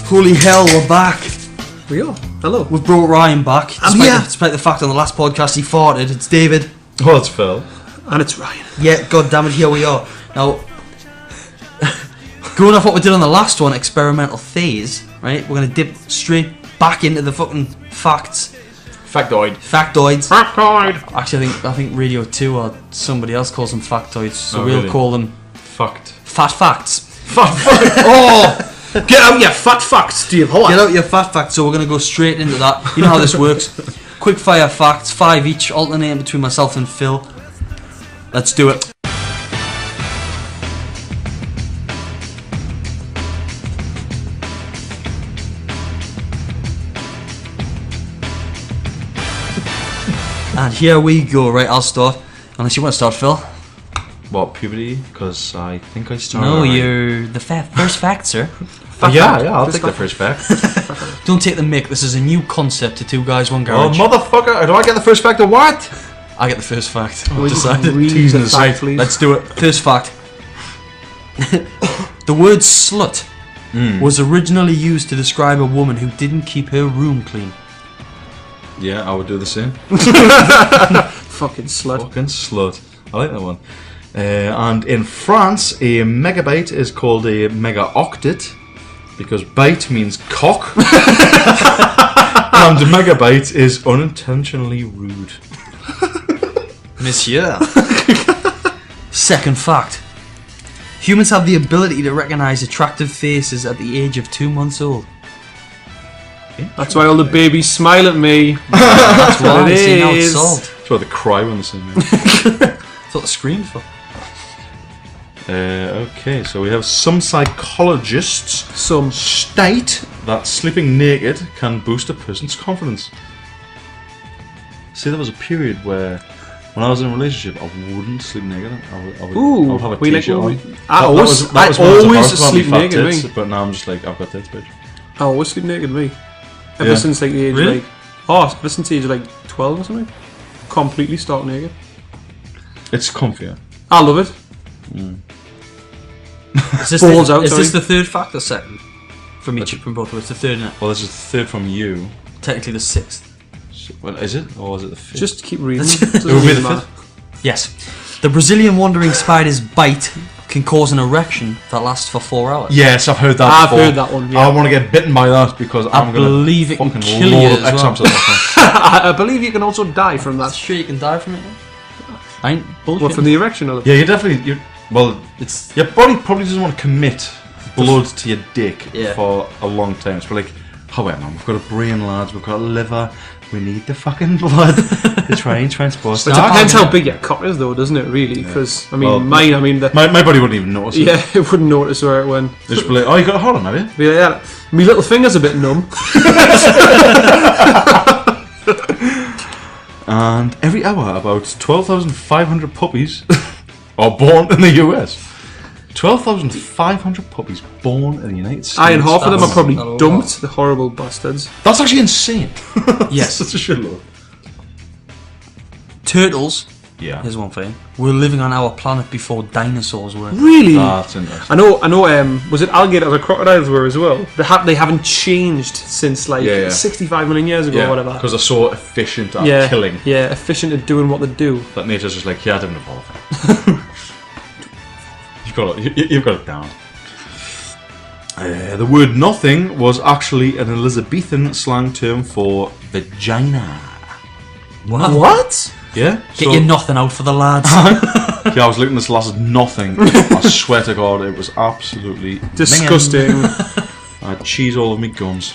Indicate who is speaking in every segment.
Speaker 1: Holy hell, we're back.
Speaker 2: We are. Hello.
Speaker 1: We've brought Ryan back.
Speaker 2: I'm here.
Speaker 1: Despite the fact on the last podcast he farted. It's David.
Speaker 3: Oh, it's Phil.
Speaker 2: And it's Ryan.
Speaker 1: Yeah, god damn it, here we are. Now, going off what we did on the last one, experimental phase, right? We're going to dip straight back into the fucking facts.
Speaker 3: Factoid.
Speaker 1: Factoids.
Speaker 3: Factoid.
Speaker 1: Actually, I think Radio 2 or somebody else calls them factoids, so we'll
Speaker 3: really?
Speaker 1: call them
Speaker 3: Fucked.
Speaker 1: fat facts.
Speaker 3: Fat fuck. Oh! Get out your fat facts, Steve. Hold on.
Speaker 1: Get out your fat facts, so we're going to go straight into that. You know how this works. Quick fire facts, 5 each, alternating between myself and Phil. Let's do it. And here we go. Right, I'll start. Unless you want to start, Phil.
Speaker 3: What, puberty? Because I think I started.
Speaker 1: No, you're the first fact, sir.
Speaker 3: Yeah, I'll take the first fact.
Speaker 1: Don't take the mic. This is a new concept to Two Guys, One
Speaker 3: Oh,
Speaker 1: Garage.
Speaker 3: motherfucker. Do I get the first fact or what?
Speaker 1: I get the first fact.
Speaker 2: We
Speaker 1: Decided.
Speaker 2: read
Speaker 3: Teasing
Speaker 2: the
Speaker 3: us
Speaker 2: fact,
Speaker 3: out.
Speaker 2: please.
Speaker 1: Let's do it. First fact. The word slut was originally used to describe a woman who didn't keep her room clean.
Speaker 3: Yeah, I would do the same.
Speaker 2: Fucking slut.
Speaker 3: Fucking slut. I like that one. And in France, a megabyte is called a megaoctet because byte means cock. And megabyte is unintentionally rude.
Speaker 1: Monsieur. Second fact. Humans have the ability to recognise attractive faces at the age of 2 months old.
Speaker 2: That's why all the babies smile at me.
Speaker 1: That's why
Speaker 2: it
Speaker 1: see, now it's
Speaker 2: is.
Speaker 1: solved.
Speaker 3: That's why they cry when they see me.
Speaker 1: That's what the scream's for.
Speaker 3: Okay, so we have some psychologists
Speaker 2: Some.
Speaker 3: state that sleeping naked can boost a person's confidence. See, there was a period where when I was in a relationship, I wouldn't sleep naked. I would have a
Speaker 2: we like-
Speaker 3: t-shirt on.
Speaker 2: I
Speaker 3: That
Speaker 2: always,
Speaker 3: was
Speaker 2: I
Speaker 3: when I was
Speaker 2: always
Speaker 3: apart from
Speaker 2: sleep
Speaker 3: my fat
Speaker 2: naked,
Speaker 3: tits,
Speaker 2: me.
Speaker 3: but now I'm just like, I've got tits, bitch.
Speaker 2: I always sleep naked, me. Ever
Speaker 3: Yeah.
Speaker 2: since like the age
Speaker 1: Really?
Speaker 2: of ever since the age of like 12 or something. Completely stark naked.
Speaker 3: It's comfier.
Speaker 2: I love it.
Speaker 1: Is this,
Speaker 2: Balls
Speaker 1: the,
Speaker 2: out,
Speaker 1: is this
Speaker 2: sorry.
Speaker 1: the third fact or second? From each, from both of us. The third, isn't it?
Speaker 3: Well, this is the third from you.
Speaker 1: Technically the sixth.
Speaker 3: So, well, is it? Or is it the fifth?
Speaker 2: Just keep reading.
Speaker 1: It
Speaker 2: Doesn't
Speaker 3: would be
Speaker 2: really
Speaker 3: the
Speaker 2: matter.
Speaker 1: Yes. The Brazilian wandering spider's bite can cause an erection that lasts for 4 hours.
Speaker 3: Yes, I've heard that
Speaker 2: I've
Speaker 3: before.
Speaker 2: heard that one, yeah.
Speaker 3: I want to get bitten by that because I'm going to
Speaker 1: believe it can
Speaker 3: fucking
Speaker 1: kill
Speaker 3: load
Speaker 1: you
Speaker 3: up
Speaker 1: as well.
Speaker 3: exams at that
Speaker 2: I believe you can also die from
Speaker 1: That's
Speaker 2: that.
Speaker 1: sure you can die from it. Yeah? I ain't bullshit.
Speaker 2: What, from the erection or
Speaker 3: point. Yeah, you definitely... Well,
Speaker 1: It's
Speaker 3: your body probably doesn't want to commit blood to your dick
Speaker 1: Yeah.
Speaker 3: for a long time. It's like, oh wait man, we've got a brain, lads, we've got a liver, we need the fucking blood to try and transport.
Speaker 2: It depends how big your cock is, though, doesn't it? Really, because I mean,
Speaker 3: Well,
Speaker 2: my
Speaker 3: body wouldn't even notice it.
Speaker 2: yeah, it wouldn't notice where it went.
Speaker 3: They'd just be like, oh, you got a hard on, have you?
Speaker 2: Be like, yeah, my little finger's a bit numb.
Speaker 3: And every hour, about 12,500 puppies are born in the US. 12,500 puppies born in the United States.
Speaker 2: And half of them are
Speaker 1: That's
Speaker 2: probably
Speaker 1: not a lot.
Speaker 2: dumped. The horrible bastards.
Speaker 3: That's actually insane.
Speaker 1: Yes.
Speaker 3: That's a shitload.
Speaker 1: turtles.
Speaker 3: Yeah.
Speaker 1: Here's one thing. We're living on our planet before dinosaurs were.
Speaker 2: Really?
Speaker 3: That's interesting.
Speaker 2: I know. Was it alligators or crocodiles were as well? They haven't changed since like
Speaker 3: Yeah, yeah.
Speaker 2: 65 million years ago or whatever.
Speaker 3: because they're so efficient at
Speaker 2: Yeah,
Speaker 3: killing
Speaker 2: yeah, efficient at doing what they do.
Speaker 3: that nature's just like, yeah, I didn't evolve. You've got it down. The word nothing was actually an Elizabethan slang term for vagina.
Speaker 1: What?
Speaker 3: Yeah?
Speaker 1: Get your nothing out for the lads.
Speaker 3: Yeah, I was looking at this last nothing. I swear to God, it was absolutely
Speaker 2: Disgusting.
Speaker 3: I had cheese all over me gums.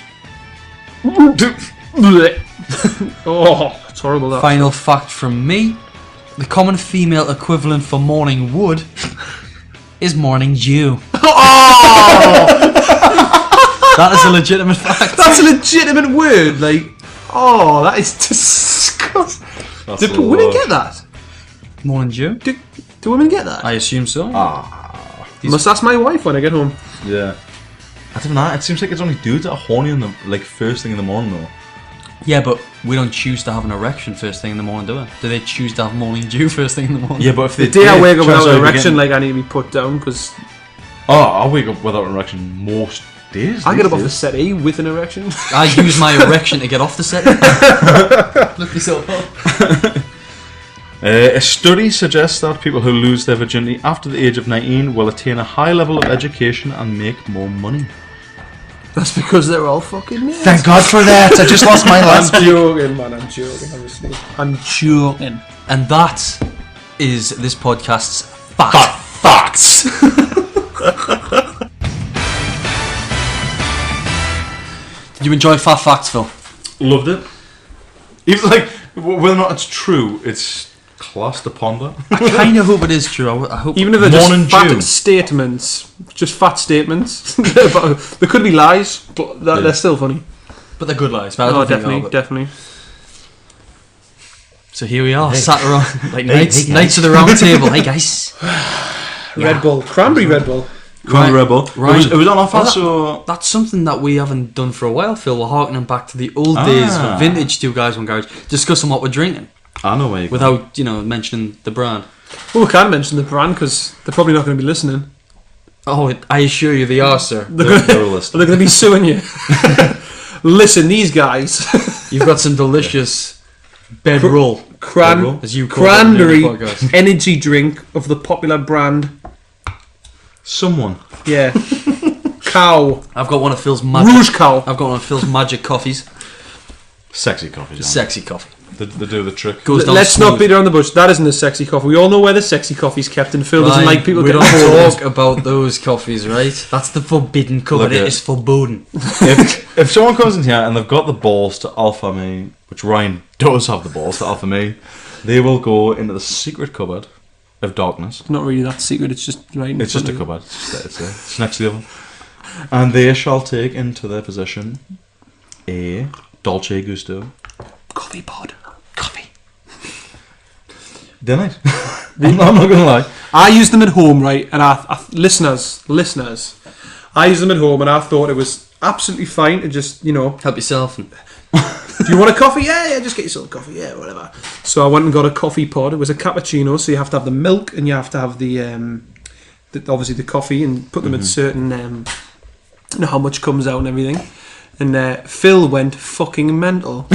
Speaker 2: Oh, it's horrible. That.
Speaker 1: Final fact from me. The common female equivalent for morning wood is morning dew. That is a legitimate fact.
Speaker 2: That's a legitimate word. Like, oh, that is disgusting.
Speaker 3: That's
Speaker 2: Do women get that?
Speaker 1: Morning dew?
Speaker 2: Do women get that?
Speaker 1: I assume so.
Speaker 2: Must ask my wife when I get home.
Speaker 3: Yeah. I don't know, it seems like it's only dudes that are horny in the first thing in the morning though.
Speaker 1: Yeah, but we don't choose to have an erection first thing in the morning, do we? Do they choose to have morning dew first thing in the morning?
Speaker 3: Yeah, but if
Speaker 2: The
Speaker 3: they
Speaker 2: day I
Speaker 3: did,
Speaker 2: wake up
Speaker 3: chances
Speaker 2: without
Speaker 3: are
Speaker 2: an
Speaker 3: we
Speaker 2: erection,
Speaker 3: getting-
Speaker 2: like I need to be put down because
Speaker 3: Oh, I wake up without an erection most Days.
Speaker 2: I get up off the settee with an erection.
Speaker 1: I use my erection to get off the set. Look yourself up.
Speaker 3: A study suggests that people who lose their virginity after the age of 19 will attain a high level of education and make more money.
Speaker 2: That's because they're all fucking nerds.
Speaker 3: Thank God for that. I just lost my last.
Speaker 2: I'm joking, man. I'm joking, obviously. I'm joking.
Speaker 1: And that is this podcast's facts. Did you enjoy Fat Facts, Phil?
Speaker 3: Loved it. Even like whether or not it's true, it's class to ponder.
Speaker 1: I kind of hope it is true. I hope.
Speaker 2: Even if they're
Speaker 3: Morning
Speaker 2: just fat
Speaker 3: Dew.
Speaker 2: statements, just fat statements. But there could be lies, but they're still funny.
Speaker 1: But they're good lies. But I
Speaker 2: Oh,
Speaker 1: don't think they are,
Speaker 2: definitely.
Speaker 1: So here we are, sat around like
Speaker 3: Hey,
Speaker 1: knights of the round table. Hey guys.
Speaker 2: Red Bull, cranberry Red Bull.
Speaker 1: Right,
Speaker 3: Rebel.
Speaker 1: right.
Speaker 3: It was on offer,
Speaker 1: Well,
Speaker 3: so
Speaker 1: That's something that we haven't done for a while, Phil. We're harkening back to the old days of vintage Two Guys One Garage, discussing what we're drinking
Speaker 3: I know where you go.
Speaker 1: without mentioning the brand.
Speaker 2: Well, we can't mention the brand because they're probably not going to be listening.
Speaker 1: Oh, I assure you they are, sir.
Speaker 3: They're
Speaker 2: They're
Speaker 3: listening.
Speaker 2: going to be suing you. Listen, these guys.
Speaker 1: You've got some delicious bedroll, as you call
Speaker 2: cranberry
Speaker 1: it in the podcast.
Speaker 2: energy drink of the popular brand.
Speaker 3: Someone.
Speaker 2: Yeah. Cow.
Speaker 1: I've got one of Phil's magic.
Speaker 2: Rouge Cow.
Speaker 1: I've got one of Phil's magic coffees.
Speaker 3: Sexy coffee. John.
Speaker 1: Sexy coffee.
Speaker 3: They do the trick.
Speaker 1: Goes down
Speaker 2: Let's
Speaker 1: smooth.
Speaker 2: not beat around the bush. That isn't a sexy coffee. We all know where the sexy coffee's kept, and Phil doesn't
Speaker 1: Ryan,
Speaker 2: like people
Speaker 1: we
Speaker 2: getting
Speaker 1: don't
Speaker 2: hold of
Speaker 1: talk
Speaker 2: it.
Speaker 1: about those coffees, right? That's the forbidden cupboard.
Speaker 3: Look
Speaker 1: It
Speaker 3: at-
Speaker 1: is forbidden.
Speaker 3: If someone comes in here and they've got the balls to alpha me, which Ryan does have the balls to alpha me, they will go into the secret cupboard of darkness.
Speaker 2: It's not really that secret. It's just right. in
Speaker 3: It's just a
Speaker 2: front of
Speaker 3: cupboard. It's next to the oven. And they shall take into their possession a Dolce Gusto
Speaker 2: you. Coffee pod.
Speaker 1: Coffee.
Speaker 3: They're nice. I'm not gonna lie.
Speaker 2: I use them at home, right? And I listeners, I use them at home, and I thought it was absolutely fine to just,
Speaker 1: Help yourself. And
Speaker 2: do you want a coffee? Yeah, just get yourself a coffee. Yeah, whatever. So I went and got a coffee pod. It was a cappuccino, so you have to have the milk and you have to have the obviously the coffee, and put them at certain how much comes out and everything. And Phil went fucking mental,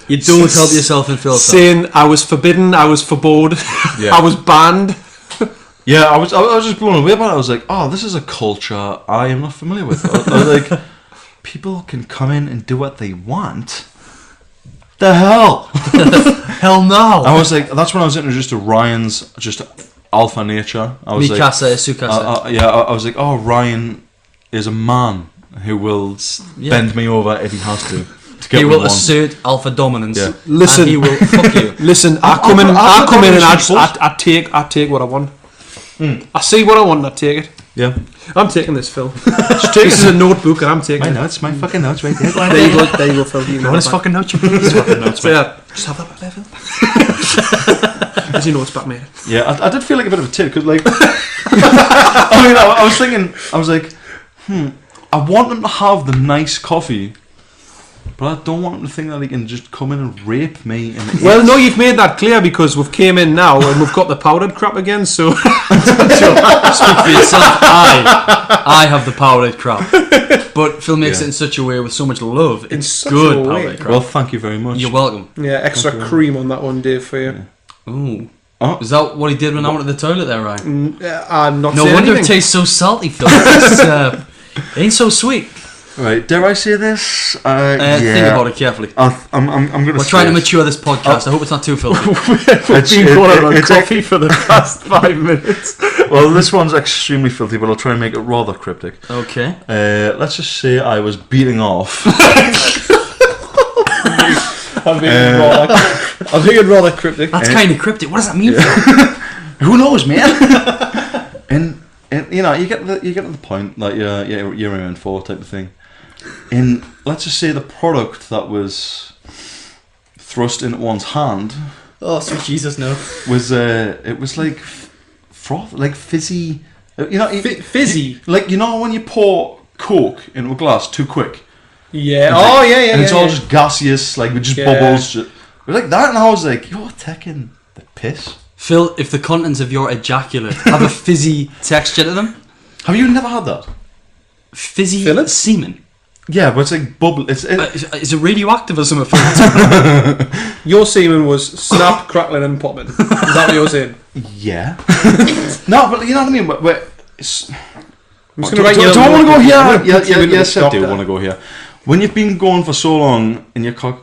Speaker 1: you don't help yourself and Phil.
Speaker 2: saying I was forbidden, I was forbode,
Speaker 3: Yeah.
Speaker 2: I was banned.
Speaker 3: Yeah, I was just blown away by it. I was like, oh, this is a culture I am not familiar with. I was like, people can come in and do what they want. The hell?
Speaker 1: Hell no.
Speaker 3: I was like, that's when I was introduced to Ryan's just alpha nature. I was
Speaker 1: Mikasa is Sukasa.
Speaker 3: I was like, oh, Ryan is a man who will bend me over if he has to get
Speaker 1: He
Speaker 3: what
Speaker 1: will
Speaker 3: he wants.
Speaker 1: assert alpha dominance.
Speaker 3: Yeah.
Speaker 2: Listen.
Speaker 1: And he will fuck you.
Speaker 2: Listen, I come in and I take what I want. I see what I want and I take it.
Speaker 3: Yeah.
Speaker 2: I'm taking this, Phil. This is a notebook and I'm taking
Speaker 3: My
Speaker 2: it.
Speaker 3: notes, my fucking notes right there.
Speaker 2: There you go, Phil. You know
Speaker 1: What is
Speaker 2: that.
Speaker 1: fucking note you please?
Speaker 2: So yeah, just have that back there, Phil. As you know, it's back, mate.
Speaker 3: Yeah, I did feel like a bit of a tit because, like, I was thinking, I was like, I want them to have the nice coffee, but I don't want them to think that they can just come in and rape me. In the
Speaker 2: Well, no, you've made that clear because we've came in now and we've got the powdered crap again. So
Speaker 1: Speak for yourself. I have the powdered crap. But Phil makes it in such a way with so much love. It's
Speaker 2: such
Speaker 1: good
Speaker 2: a way.
Speaker 1: powdered crap.
Speaker 3: Well, thank you very much.
Speaker 1: You're welcome.
Speaker 2: yeah, extra cream on that one, Dave, for you.
Speaker 1: Ooh.
Speaker 3: Oh.
Speaker 1: Is that what he did when I went to the toilet there, Ryan?
Speaker 2: I'm not
Speaker 1: No
Speaker 2: saying
Speaker 1: wonder
Speaker 2: anything.
Speaker 1: it tastes so salty, Phil. It ain't so sweet.
Speaker 3: Right, dare I say this?
Speaker 1: Think about it carefully.
Speaker 3: I'm going to
Speaker 1: We're trying to mature this podcast. I hope it's not too filthy.
Speaker 2: We've been going on coffee for the past 5 minutes.
Speaker 3: Well, this one's extremely filthy, but I'll try and make it rather cryptic.
Speaker 1: Okay.
Speaker 3: Let's just say I was beating off.
Speaker 2: I'm being rather cryptic.
Speaker 1: That's kind of cryptic. What does that mean, Phil?
Speaker 3: Who knows, man? and you get to the point like you're around for type of thing. And let's just say the product that was thrust into one's hand
Speaker 1: Oh, sweet Jesus, no.
Speaker 3: was it was like froth, like fizzy.
Speaker 2: Fizzy.
Speaker 3: Like when you pour Coke into a glass too quick.
Speaker 2: Yeah.
Speaker 3: And
Speaker 2: Oh,
Speaker 3: like-
Speaker 2: yeah.
Speaker 3: And it's all just gaseous, like with just
Speaker 2: Yeah.
Speaker 3: bubbles. It was like that, and I was like, "You're taking the piss."
Speaker 1: Phil, if the contents of your ejaculate have a fizzy texture to them,
Speaker 3: Have you never had that?
Speaker 1: Fizzy
Speaker 2: Philip?
Speaker 1: semen.
Speaker 3: Yeah, but it's like bubble. Is
Speaker 1: Is it radioactive or something?
Speaker 2: Your semen was snap, crackling, and popping. Is that what you're saying?
Speaker 3: Yeah. No, but you know what I mean. But it's,
Speaker 2: I'm just
Speaker 3: do
Speaker 2: going to write
Speaker 3: I want to go here?
Speaker 2: I'm gonna put you into
Speaker 3: Yes,
Speaker 2: the
Speaker 3: I do
Speaker 2: doctor.
Speaker 3: want to go here. When you've been going for so long and your cock.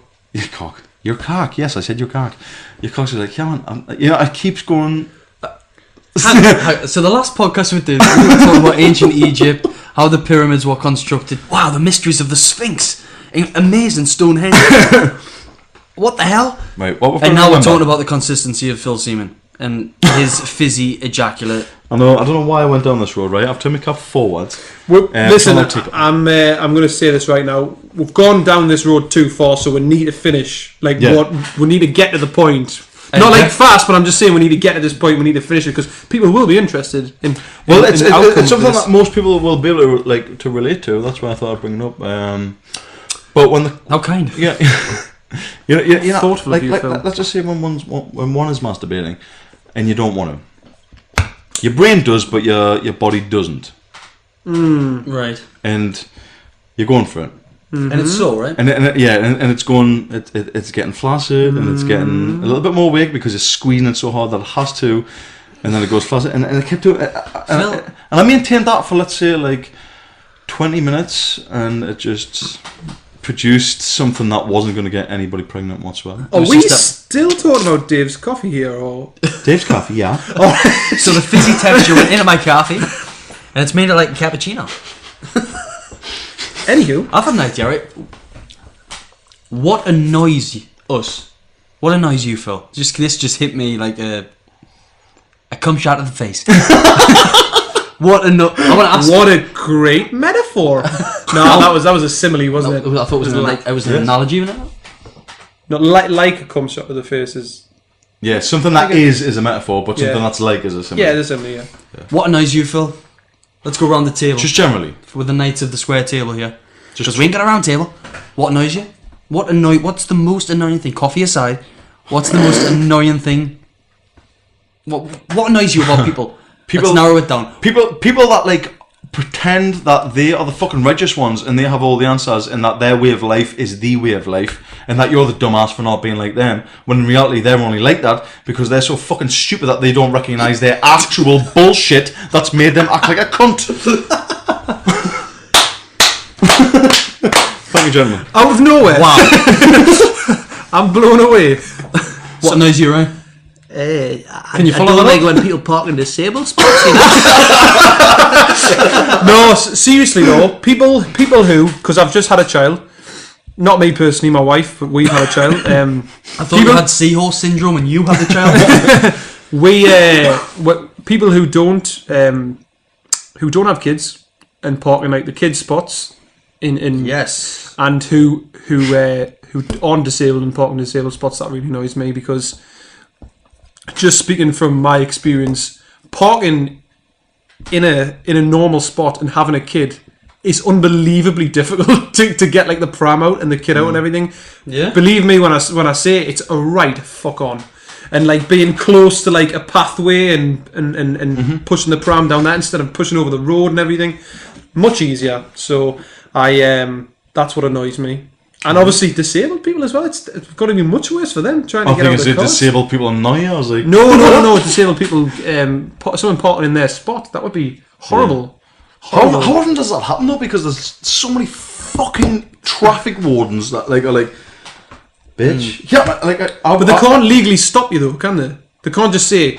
Speaker 3: Yes, I said your cock. Your cock's like, yeah, man. It keeps going.
Speaker 1: So the last podcast we did, we were talking about ancient Egypt, how the pyramids were constructed. Wow, the mysteries of the Sphinx, amazing Stonehenge. What the hell?
Speaker 3: Right, what we've
Speaker 1: And
Speaker 3: got to
Speaker 1: now we're
Speaker 3: remember-
Speaker 1: talking about the consistency of Phil's semen and his fizzy ejaculate.
Speaker 3: I don't know why I went down this road. Right, I've turned my cap forwards.
Speaker 2: Listen,
Speaker 3: so I'll take it.
Speaker 2: I'm going to say this right now. We've gone down this road too far, so we need to finish.
Speaker 3: Yeah.
Speaker 2: We need to get to the point.
Speaker 1: And
Speaker 2: Not like
Speaker 1: yeah.
Speaker 2: fast, but I'm just saying we need to get to this point. We need to finish it because people will be interested in.
Speaker 3: Well,
Speaker 2: in
Speaker 3: it's
Speaker 2: the outcome
Speaker 3: something
Speaker 2: of this.
Speaker 3: that most people will be able to relate to. That's why I thought I'd bring it up. But when
Speaker 1: How kind.
Speaker 3: yeah, you know,
Speaker 2: Thoughtful of you, Phil.
Speaker 3: let's just say when one is masturbating, and you don't want to. Your brain does, but your body doesn't,
Speaker 1: Right.
Speaker 3: and you're going for it.
Speaker 1: And it's so, right?
Speaker 3: And it's going. It's getting flaccid, and it's getting a little bit more weak because it's squeezing it so hard that it has to, and then it goes flaccid, and it kept doing. And I maintained that for, let's say, like 20 minutes, and it just produced something that wasn't going to get anybody pregnant whatsoever.
Speaker 2: Are
Speaker 1: was
Speaker 2: we
Speaker 1: just
Speaker 2: still talking about Dave's coffee here, or
Speaker 3: Dave's coffee, yeah.
Speaker 1: So the fizzy texture went into my coffee, and it's made it like a cappuccino.
Speaker 2: anywho?
Speaker 1: I've had an idea, right? What annoys us? What annoys you, Phil? This just hit me like a cum shot to the face. I want to ask.
Speaker 2: What a great metaphor! No, that was a simile, wasn't it?
Speaker 1: I thought it was an analogy. You know?
Speaker 2: Not like a cum shot to the face is.
Speaker 3: Yeah, something that is a metaphor, but something
Speaker 2: Yeah.
Speaker 3: that's like is a symbol.
Speaker 2: Yeah, it is a simile. Yeah.
Speaker 1: What annoys you, Phil? Let's go around the table.
Speaker 3: Just generally.
Speaker 1: With the knights of the square table here. Because we ain't got a round table. What annoys you? What's the most annoying thing? Coffee aside, what's the most annoying thing? What annoys you about people? Let's narrow it down.
Speaker 3: People that like pretend that they are the fucking righteous ones and they have all the answers and that their way of life is the way of life and that you're the dumbass for not being like them, when in reality they're only like that because they're so fucking stupid that they don't recognise their actual bullshit that's made them act like a cunt. Thank you, gentlemen.
Speaker 2: Out of nowhere.
Speaker 1: Wow.
Speaker 2: I'm blown away.
Speaker 1: What annoys you, right?
Speaker 2: Can you follow
Speaker 4: I don't
Speaker 2: that
Speaker 4: like
Speaker 2: up?
Speaker 4: when people park in disabled spots. You know?
Speaker 2: No, seriously though, people who, because I've just had a child, not me personally, my wife, but we've had a child.
Speaker 1: I thought you had seahorse syndrome and you had the child.
Speaker 2: People who don't have kids and park in like the kids spots in
Speaker 1: Yes.
Speaker 2: and who aren't disabled and park in disabled spots, that really annoys me because, just speaking from my experience, parking in a normal spot and having a kid is unbelievably difficult to get like the pram out and the kid out and everything.
Speaker 1: Yeah.
Speaker 2: Believe me when I say it's a right fuck on. And like being close to like a pathway and pushing the pram down that instead of pushing over the road and everything, much easier. So that's what annoys me. And obviously disabled people as well. It's got to be much worse for them trying to
Speaker 3: I
Speaker 2: get
Speaker 3: think
Speaker 2: out
Speaker 3: is
Speaker 2: of the
Speaker 3: it
Speaker 2: cars.
Speaker 3: disabled people annoy you? I was like,
Speaker 2: No. Disabled people, someone parking in their spot. That would be horrible.
Speaker 3: How often does that happen though? Because there's so many fucking traffic wardens that like are like, bitch. Yeah,
Speaker 2: But they can't legally stop you though, can they? They can't just say,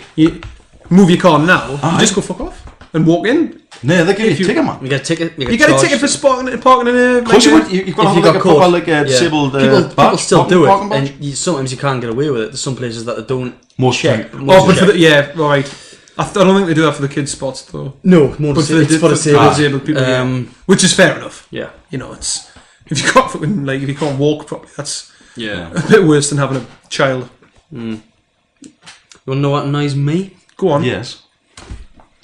Speaker 2: move your car now. You just go fuck off and walk in.
Speaker 3: No, they give you a ticket, man.
Speaker 1: You get a ticket.
Speaker 2: You get a ticket for parking in a...
Speaker 3: Of course you would. You've got to have like a proper like disabled
Speaker 1: people still do it,
Speaker 3: parking badge.
Speaker 1: and sometimes you can't get away with it. There's some places that they don't
Speaker 3: Most
Speaker 1: check.
Speaker 3: time.
Speaker 2: Oh, but for the, yeah, right. I don't think they do that for the kids' spots though.
Speaker 1: No, more
Speaker 2: But
Speaker 1: it's for
Speaker 2: disabled people, yeah. Which is fair enough.
Speaker 1: Yeah,
Speaker 2: You know, it's if you can't fucking if you can't walk properly, that's
Speaker 1: yeah.
Speaker 2: a bit worse than having a child.
Speaker 1: You want to know what annoys me?
Speaker 2: Go on.
Speaker 3: Yes.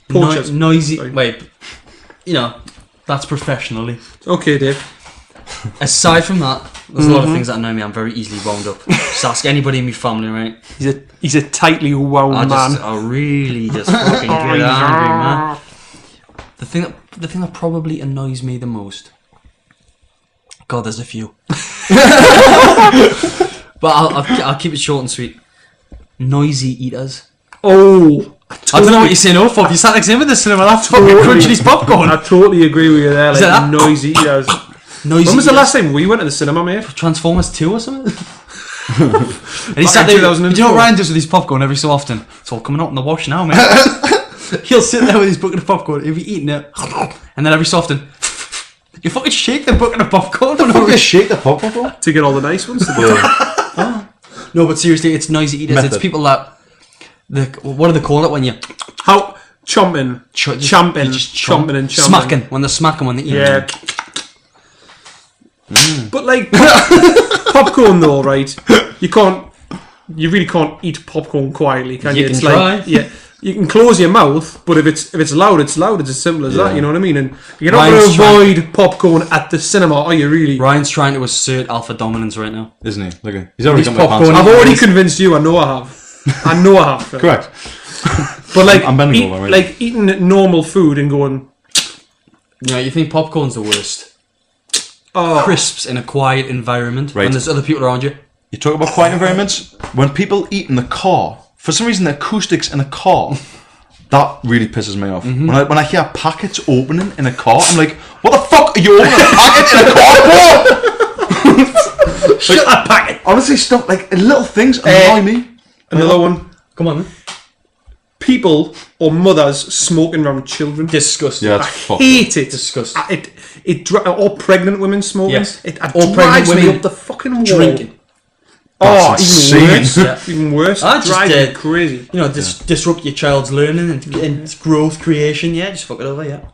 Speaker 2: Poachers.
Speaker 1: Noisy.
Speaker 2: Sorry.
Speaker 1: Wait, that's professionally.
Speaker 2: Okay, Dave.
Speaker 1: Aside from that, there's a lot of things that annoy me. I'm very easily wound up. Just ask anybody in my family, right?
Speaker 2: He's a tightly wound man.
Speaker 1: I really just fucking get angry, man. The thing that probably annoys me the most. God, there's a few. But I'll keep it short and sweet. Noisy eaters.
Speaker 2: Oh,
Speaker 1: I don't know what you're saying no for. If you sat next to him in the cinema, that's fucking crunching his popcorn.
Speaker 2: I totally agree with you there. Like
Speaker 1: that-
Speaker 2: noisy eaters.
Speaker 1: Noisy
Speaker 2: When was the
Speaker 1: eaters.
Speaker 2: last time we went to the cinema, mate?
Speaker 1: Transformers 2 or something? And he
Speaker 2: Back
Speaker 1: sat
Speaker 2: in
Speaker 1: there.
Speaker 2: 2004.
Speaker 1: Do you know what Ryan does with his popcorn every so often? It's all coming out in the wash now, mate. He'll sit there with his bucket of popcorn, he'll be eating it, and then every so often, you fucking shake the bucket of popcorn.
Speaker 3: You shake the popcorn for?
Speaker 2: To get all the nice ones.
Speaker 1: No, but seriously, it's noisy eaters.
Speaker 3: Method.
Speaker 1: It's people that what do they call it when you
Speaker 2: How chomping, champing,
Speaker 1: just
Speaker 2: chomping and chomping.
Speaker 1: smacking when they're smacking when they eat?
Speaker 2: Yeah. But like popcorn though, right? You really can't eat popcorn quietly, can you?
Speaker 1: You can
Speaker 2: It's
Speaker 1: try.
Speaker 2: like you can close your mouth, but if it's loud, it's loud. It's as simple as that. You know what I mean? And you're not going
Speaker 1: Ryan's
Speaker 2: to avoid popcorn at the cinema, are you really?
Speaker 1: Ryan's trying to assert alpha dominance right now.
Speaker 3: Isn't he? Look at he's already
Speaker 1: He's
Speaker 3: got my pants
Speaker 1: popcorn.
Speaker 3: on.
Speaker 2: I've already convinced you. I know I have. I know I have. Phil.
Speaker 3: Correct.
Speaker 2: But like,
Speaker 3: I'm bending over already.
Speaker 2: like eating normal food and going,
Speaker 1: Yeah, you think popcorn's the worst?
Speaker 2: oh,
Speaker 1: Crisps in a quiet environment
Speaker 3: Right.
Speaker 1: when there's other people around you.
Speaker 3: You talk about quiet environments. When people eat in the car, for some reason the acoustics in a car, that really pisses me off. When I hear packets opening in a car, I'm like, what the fuck are you opening a packet in a car for?
Speaker 1: Shut that packet!
Speaker 3: Honestly, stuff like little things annoy me.
Speaker 2: another one.
Speaker 1: Come on, then.
Speaker 2: People or mothers smoking around children.
Speaker 1: Disgusting.
Speaker 3: Yeah, it's fucked.
Speaker 2: Hate it.
Speaker 1: Disgusting.
Speaker 2: Or pregnant women smoking.
Speaker 1: Yes.
Speaker 2: It
Speaker 1: Or
Speaker 2: drives
Speaker 1: pregnant
Speaker 2: me
Speaker 1: women
Speaker 2: up the fucking wall.
Speaker 1: Drinking.
Speaker 2: Oh,
Speaker 3: That's
Speaker 2: even
Speaker 3: insane.
Speaker 2: worse. Even worse.
Speaker 1: I just
Speaker 2: drives
Speaker 1: did.
Speaker 2: me crazy.
Speaker 1: You know, disrupt your child's learning and growth creation. Yeah, just fuck it over. Yeah.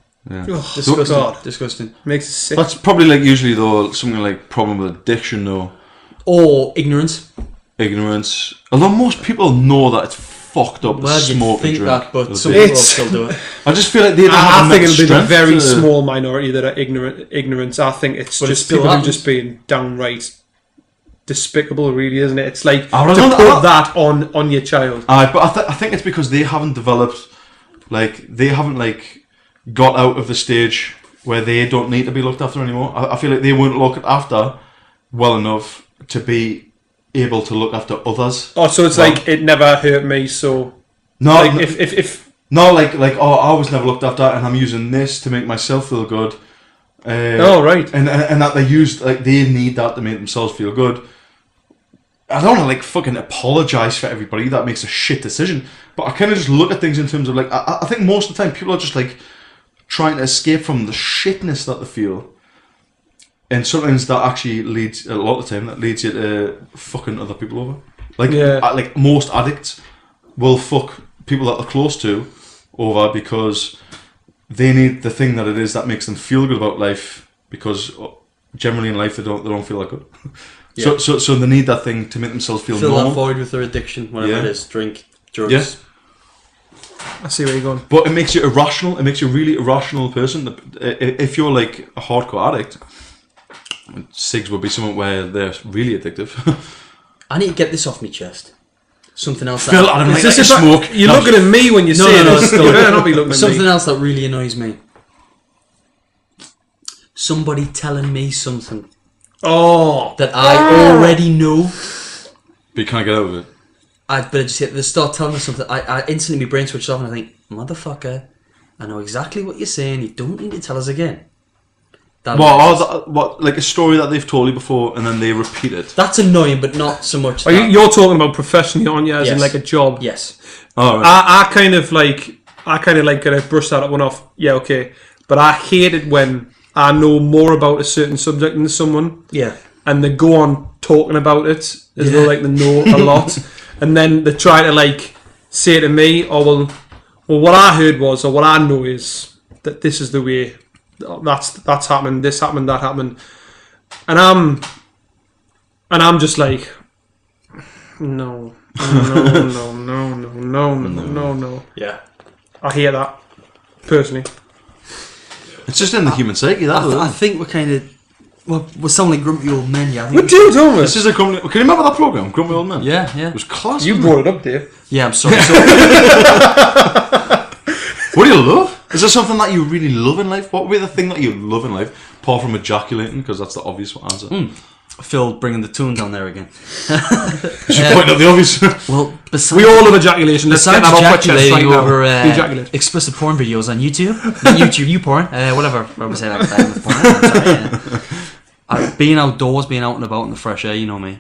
Speaker 2: Oh,
Speaker 1: Disgusting.
Speaker 2: God.
Speaker 1: Disgusting.
Speaker 2: Makes it sick.
Speaker 3: That's probably like usually though something like problem with addiction though,
Speaker 1: Or ignorance.
Speaker 3: ignorance. Although most people know that it's fucked up
Speaker 1: Well,
Speaker 3: to
Speaker 1: you
Speaker 3: smoke
Speaker 1: think
Speaker 3: and drink.
Speaker 1: that, but
Speaker 3: It's-
Speaker 1: some people
Speaker 2: It's-
Speaker 1: still do it.
Speaker 3: I just feel like they don't
Speaker 2: I
Speaker 3: have the
Speaker 2: think
Speaker 3: mental
Speaker 2: it'll be the
Speaker 3: strength
Speaker 2: very
Speaker 3: to-
Speaker 2: small minority that are ignorance. I think it's
Speaker 1: But it
Speaker 2: just
Speaker 1: still
Speaker 2: people who
Speaker 1: happens.
Speaker 2: just being downright despicable, really, isn't it? It's like
Speaker 3: I
Speaker 2: to
Speaker 3: don't know,
Speaker 2: put that on your child.
Speaker 3: But I think it's because they haven't developed, like they haven't like got out of the stage where they don't need to be looked after anymore. I feel like they weren't looked after well enough to be able to look after others.
Speaker 2: Oh, so it's
Speaker 3: Well,
Speaker 2: like it never hurt me. So
Speaker 3: No,
Speaker 2: like if
Speaker 3: no, like oh, I was never looked after, and I'm using this to make myself feel good.
Speaker 2: oh right,
Speaker 3: and that they need that to make themselves feel good. I don't want to like fucking apologise for everybody that makes a shit decision, but I kind of just look at things in terms of like I think most of the time people are just like trying to escape from the shitness that they feel, and sometimes that actually leads a lot of the time that leads you to fucking other people over. Like like most addicts will fuck people that they're close to over because they need the thing that it is that makes them feel good about life, because generally in life they don't feel that good.
Speaker 1: Yeah.
Speaker 3: So they need that thing to make themselves feel
Speaker 1: Fill that
Speaker 3: normal.
Speaker 1: void with their addiction, whatever
Speaker 3: Yeah.
Speaker 1: it is, drink, drugs.
Speaker 3: Yeah.
Speaker 2: I see where you're going.
Speaker 3: But it makes you irrational. It makes you a really irrational person. If you're like a hardcore addict, cigs would be something where they're really addictive.
Speaker 1: I need to get this off my chest. Something else.
Speaker 3: Phil, I don't
Speaker 2: Is
Speaker 3: like
Speaker 2: this
Speaker 3: to
Speaker 2: if I-
Speaker 3: smoke.
Speaker 2: You're
Speaker 3: No.
Speaker 2: looking at me when you say
Speaker 1: no,
Speaker 2: this.
Speaker 1: no.
Speaker 2: You better not be looking at
Speaker 1: Something
Speaker 2: me.
Speaker 1: else that really annoys me. Somebody telling me something
Speaker 2: Oh,
Speaker 1: that I already know.
Speaker 3: But you can't get out of it.
Speaker 1: But I just hit, they start telling me something. I instantly my brain switches off and I think, motherfucker, I know exactly what you're saying. You don't need to tell us again.
Speaker 3: What like a story that they've told you before and then they repeat it?
Speaker 1: That's annoying, but not so much.
Speaker 2: you're talking about professionally, aren't you? As in
Speaker 1: Yes.
Speaker 2: like a job.
Speaker 1: Yes.
Speaker 3: All right.
Speaker 2: I kind of like kind of brush that one off. Yeah, okay. But I hate it when I know more about a certain subject than someone,
Speaker 1: Yeah.
Speaker 2: and they go on talking about it as though like they know a lot, and then they try to like say to me, "Oh well, what I heard was, or what I know is that this is the way. That's happened. This happened. That happened." And I'm just like, no.
Speaker 1: Yeah.
Speaker 2: I hear that personally.
Speaker 3: It's just in the human psyche, that.
Speaker 1: I think we're kind of. Well, we're sounding like grumpy old men, yeah. I
Speaker 2: We
Speaker 1: think
Speaker 2: do, don't we?
Speaker 3: This is a company. Can you remember that program, Grumpy Old Men?
Speaker 1: Yeah, yeah.
Speaker 3: It was class.
Speaker 2: You
Speaker 3: wasn't
Speaker 2: brought it up, Dave.
Speaker 1: Yeah, I'm sorry.
Speaker 3: it? What do you love? Is there something that you really love in life? What would be the thing that you love in life, apart from ejaculating? Because that's the obvious answer.
Speaker 1: Phil bringing the tune down there again.
Speaker 3: You should point out the obvious.
Speaker 1: Well, besides,
Speaker 2: We all love ejaculation. Let's get
Speaker 1: besides
Speaker 2: that off our chest right
Speaker 1: ejaculating
Speaker 2: now.
Speaker 1: over
Speaker 2: Ejaculate.
Speaker 1: explicit porn videos on YouTube, not YouTube, you porn, whatever. What was I saying? Porn. I'm sorry, yeah. Being outdoors, being out and about in the fresh air, you know me.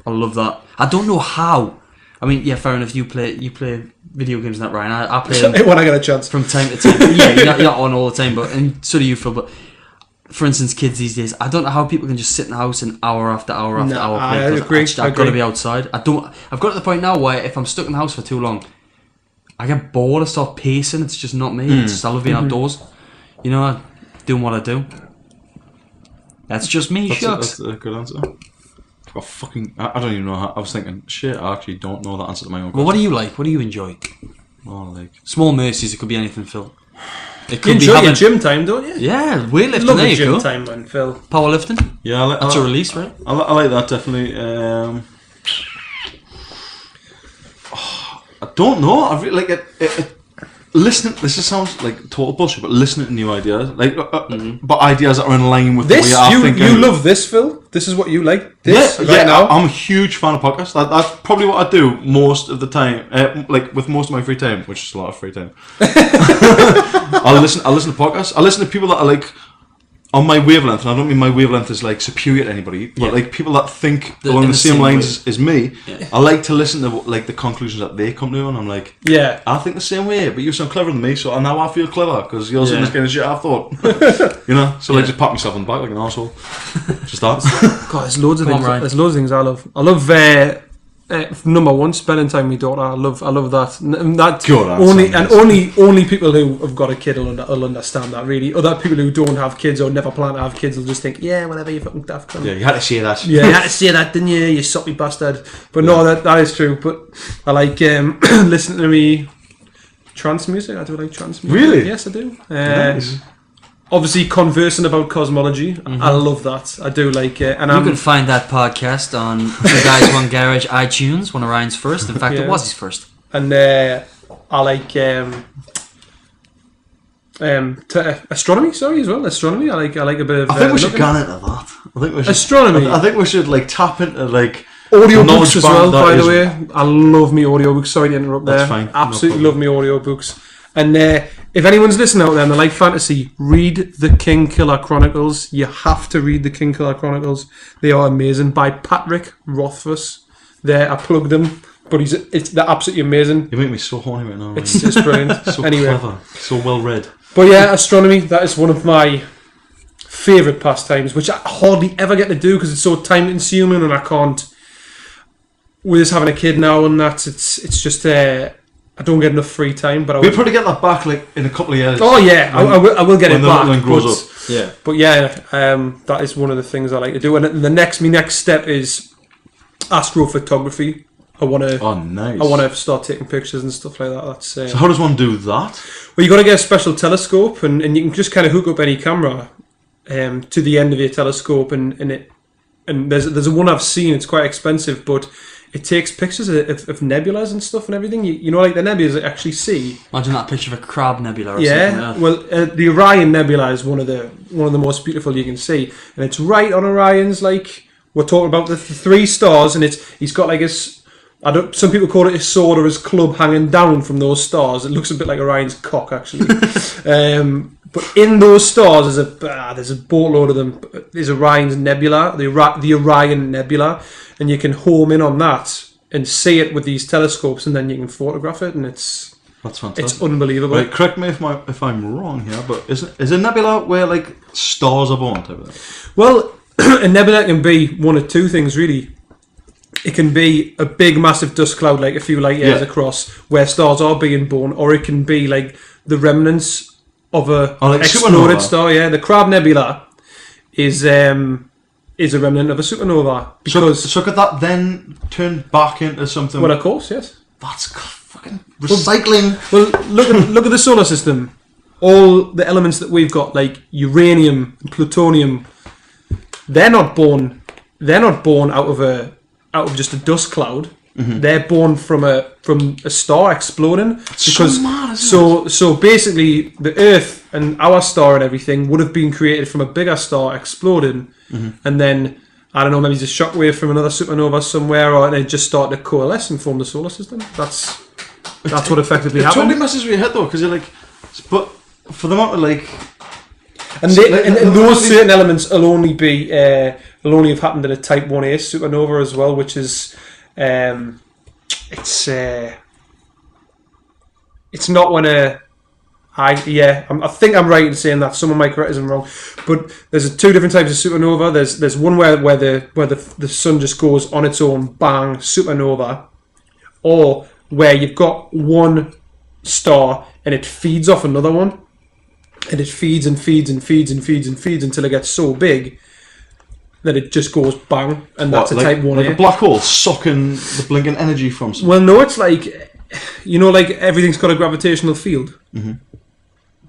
Speaker 1: I love that. I don't know how. I mean, yeah, fair enough. You play video games, not Ryan. I play them
Speaker 2: When I get a chance.
Speaker 1: from time to time. Yeah, you're not on all the time, but and so do you, Phil. But for instance, kids these days, I don't know how people can just sit in the house and hour after hour after hour.
Speaker 2: I
Speaker 1: Play,
Speaker 2: agree.
Speaker 1: I've got to be outside. I've got to the point now where if I'm stuck in the house for too long, I get bored. I start pacing. It's just not me. It's just, I love being outdoors. You know, doing what I do. That's just me. Shucks.
Speaker 3: That's a good answer. I don't even know how. I was thinking, shit, I actually don't know the answer to my own question.
Speaker 1: Well, what do you like? What do you enjoy?
Speaker 3: Oh, like...
Speaker 1: Small mercies. It could be anything, Phil. It
Speaker 2: You
Speaker 1: could be
Speaker 2: enjoy
Speaker 1: having
Speaker 2: your gym time, don't you?
Speaker 1: yeah, weightlifting.
Speaker 2: Love
Speaker 1: there
Speaker 2: the
Speaker 1: you
Speaker 2: gym
Speaker 1: go.
Speaker 2: time, man, Phil.
Speaker 1: Powerlifting.
Speaker 3: Yeah,
Speaker 1: That's a release, right?
Speaker 3: I like that, definitely. I don't know. I really like it. Listening. This sounds like total bullshit, but listening to new ideas, like, but ideas that are in line with
Speaker 2: This,
Speaker 3: the way I think.
Speaker 2: you love this, Phil? This is what you like? This, right now?
Speaker 3: I'm a huge fan of podcasts. That's probably what I do most of the time, like with most of my free time, which is a lot of free time. I listen to podcasts. I listen to people that are like on my wavelength, and I don't mean my wavelength is like superior to anybody, but like people that think along the same lines as me. Yeah. I like to listen to like the conclusions that they come to, and I'm like,
Speaker 2: yeah,
Speaker 3: I think the same way, but you sound cleverer than me, so now I feel clever because you're saying this kind of shit I've thought. You know, so like just pat myself on the back like an arsehole. Just that.
Speaker 2: God, there's loads of things.
Speaker 1: Ryan.
Speaker 2: There's loads of things I love. I love number one, spending time with my daughter. I love that. That
Speaker 3: Good,
Speaker 2: only people who have got a kid will understand that. Really, other people who don't have kids or never plan to have kids will just think, yeah, whatever, you fucking daft cunt.
Speaker 3: Yeah, you had to say that.
Speaker 2: Yeah, you had to say that, didn't you? You soppy bastard. But no, that is true. But I like listening to me trance music. I do like trance music.
Speaker 3: Really?
Speaker 2: Yes, I do.
Speaker 3: Nice.
Speaker 2: Obviously, conversing about cosmology. I love that. I do like it. And
Speaker 1: you can find that podcast on The Guys One Garage iTunes, one of Ryan's first. In fact, it was his first.
Speaker 2: And I like astronomy. Sorry, as well. Astronomy. I like a bit of.
Speaker 3: I think we should get into that. I think we should.
Speaker 2: Astronomy.
Speaker 3: I think we should like tap into like
Speaker 2: audiobooks as well.
Speaker 3: that
Speaker 2: By the
Speaker 3: is-
Speaker 2: way, I love me audiobooks. Sorry to interrupt there.
Speaker 3: That's fine. No
Speaker 2: Absolutely
Speaker 3: problem.
Speaker 2: love me audiobooks. And if anyone's listening out there and they like fantasy, read the King Killer Chronicles. You have to read the King Killer Chronicles. They are amazing. By Patrick Rothfuss. I plugged him, but they're absolutely amazing.
Speaker 3: You make me so horny right now.
Speaker 2: It's just brilliant.
Speaker 3: so
Speaker 2: Anyway.
Speaker 3: clever, so well read.
Speaker 2: But yeah, astronomy, that is one of my favourite pastimes, which I hardly ever get to do because it's so time consuming and I can't. With us having a kid now and that, it's just I don't get enough free time. But
Speaker 3: We'll probably get that back like in a couple of years.
Speaker 2: Oh yeah, I will get it back.
Speaker 3: When the grows up.
Speaker 1: Yeah.
Speaker 2: But yeah, that is one of the things I like to do. And my next step is astrophotography. I want to.
Speaker 3: Oh, nice.
Speaker 2: I want to start taking pictures and stuff like that. That's.
Speaker 3: So how does one do that?
Speaker 2: Well, you got to get a special telescope, and you can just kind of hook up any camera to the end of your telescope, and there's a one I've seen. It's quite expensive, but it takes pictures of nebulas and stuff and everything. You know, like the nebulas that you actually see.
Speaker 1: Imagine that picture of a crab nebula or something
Speaker 2: Yeah,
Speaker 1: like that.
Speaker 2: well, the Orion Nebula is one of the most beautiful you can see, and it's right on Orion's. Like we're talking about the three stars, and he's got like his. Some people call it his sword or his club hanging down from those stars. It looks a bit like Orion's cock, actually. But in those stars, there's a boatload of them. There's Orion's Nebula, the Orion Nebula, and you can home in on that and see it with these telescopes, and then you can photograph it, and
Speaker 3: That's fantastic.
Speaker 2: it's unbelievable.
Speaker 3: Right, correct me if I'm wrong here, but is a nebula where like stars are born type of thing?
Speaker 2: Well, a nebula can be one of two things, really. It can be a big, massive dust cloud, like a few light years across, where stars are being born, or it can be like the remnants of a
Speaker 3: like
Speaker 2: exploded
Speaker 3: supernova.
Speaker 2: star. Yeah, the Crab Nebula is a remnant of a supernova. Because,
Speaker 3: So could that then turn back into something?
Speaker 2: well, of course, yes.
Speaker 3: That's fucking recycling.
Speaker 2: Well, look at the solar system. All the elements that we've got, like uranium and plutonium, they're not born out of just a dust cloud. They're born from a star exploding. Because
Speaker 3: so mad, isn't
Speaker 2: so basically the Earth and our star and everything would have been created from a bigger star exploding, and then I don't know, maybe just a shockwave from another supernova somewhere, or they just start to coalesce and form the solar system. That's what effectively
Speaker 3: It
Speaker 2: happened.
Speaker 3: totally messes with your head though, because you're like, but for the amount of like,
Speaker 2: And, and those certain elements will only have happened in a Type 1a supernova as well, which is it's not when I think I'm right in saying that. Some of my criticism wrong, but there's two different types of supernova. There's one where the sun just goes on its own, bang, supernova, or where you've got one star and it feeds off another one. And it feeds and feeds and feeds and feeds and feeds until it gets so big that it just goes bang, and that's a Type 1A.
Speaker 3: Like a black hole sucking the blinking energy from something.
Speaker 2: Well, no, it's like, like everything's got a gravitational field. Mm-hmm.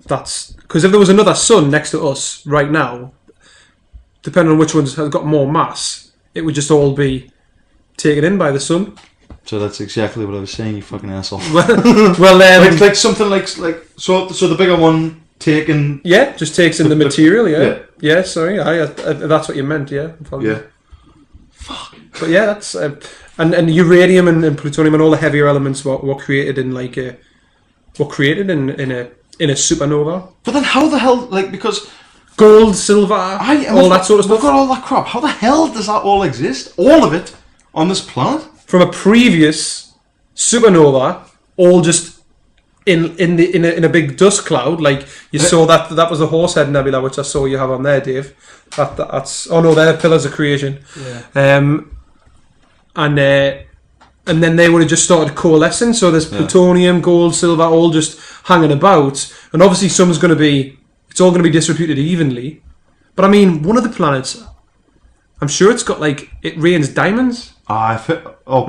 Speaker 2: That's because if there was another sun next to us right now, depending on which one's has got more mass, it would just all be taken in by the sun.
Speaker 3: So that's exactly what I was saying, you fucking asshole.
Speaker 2: well,
Speaker 3: like something like so the bigger one.
Speaker 2: Just takes in the material. Yeah. Sorry, that's what you meant. Yeah.
Speaker 3: Yeah.
Speaker 2: Fuck. But yeah, that's and uranium and plutonium and all the heavier elements were created in like in a supernova.
Speaker 3: But then how the hell because
Speaker 2: gold, silver, all that sort of stuff.
Speaker 3: We've got all that crap. How the hell does that all exist? All of it on this planet
Speaker 2: from a previous supernova, all just. In a big dust cloud, like you saw that was the Horsehead Nebula, which I saw you have on there, Dave. That's they're pillars of creation. Yeah. And then they would have just started coalescing. So there's plutonium, gold, silver, all just hanging about, and obviously it's all going to be distributed evenly. But I mean, one of the planets, I'm sure it's got it rains diamonds.
Speaker 3: I'm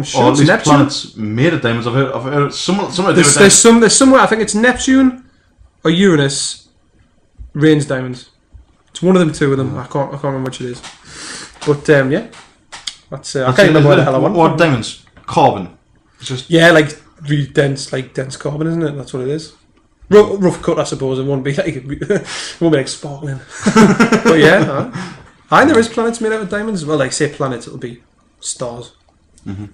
Speaker 3: sure
Speaker 2: it's Neptune.
Speaker 3: Planets made of diamonds. I've heard somewhere.
Speaker 2: There's somewhere. I think it's Neptune or Uranus rains diamonds. It's one of them, two of them. I can't remember which it is. But yeah, that's. I can't remember what the hell I want.
Speaker 3: What diamonds? Carbon. It's just
Speaker 2: really dense carbon, isn't it? That's what it is. Rough cut, I suppose. It won't be like sparkling. But yeah, and there is planets made out of diamonds. Well, say planets, it'll be. Stars. Mm-hmm.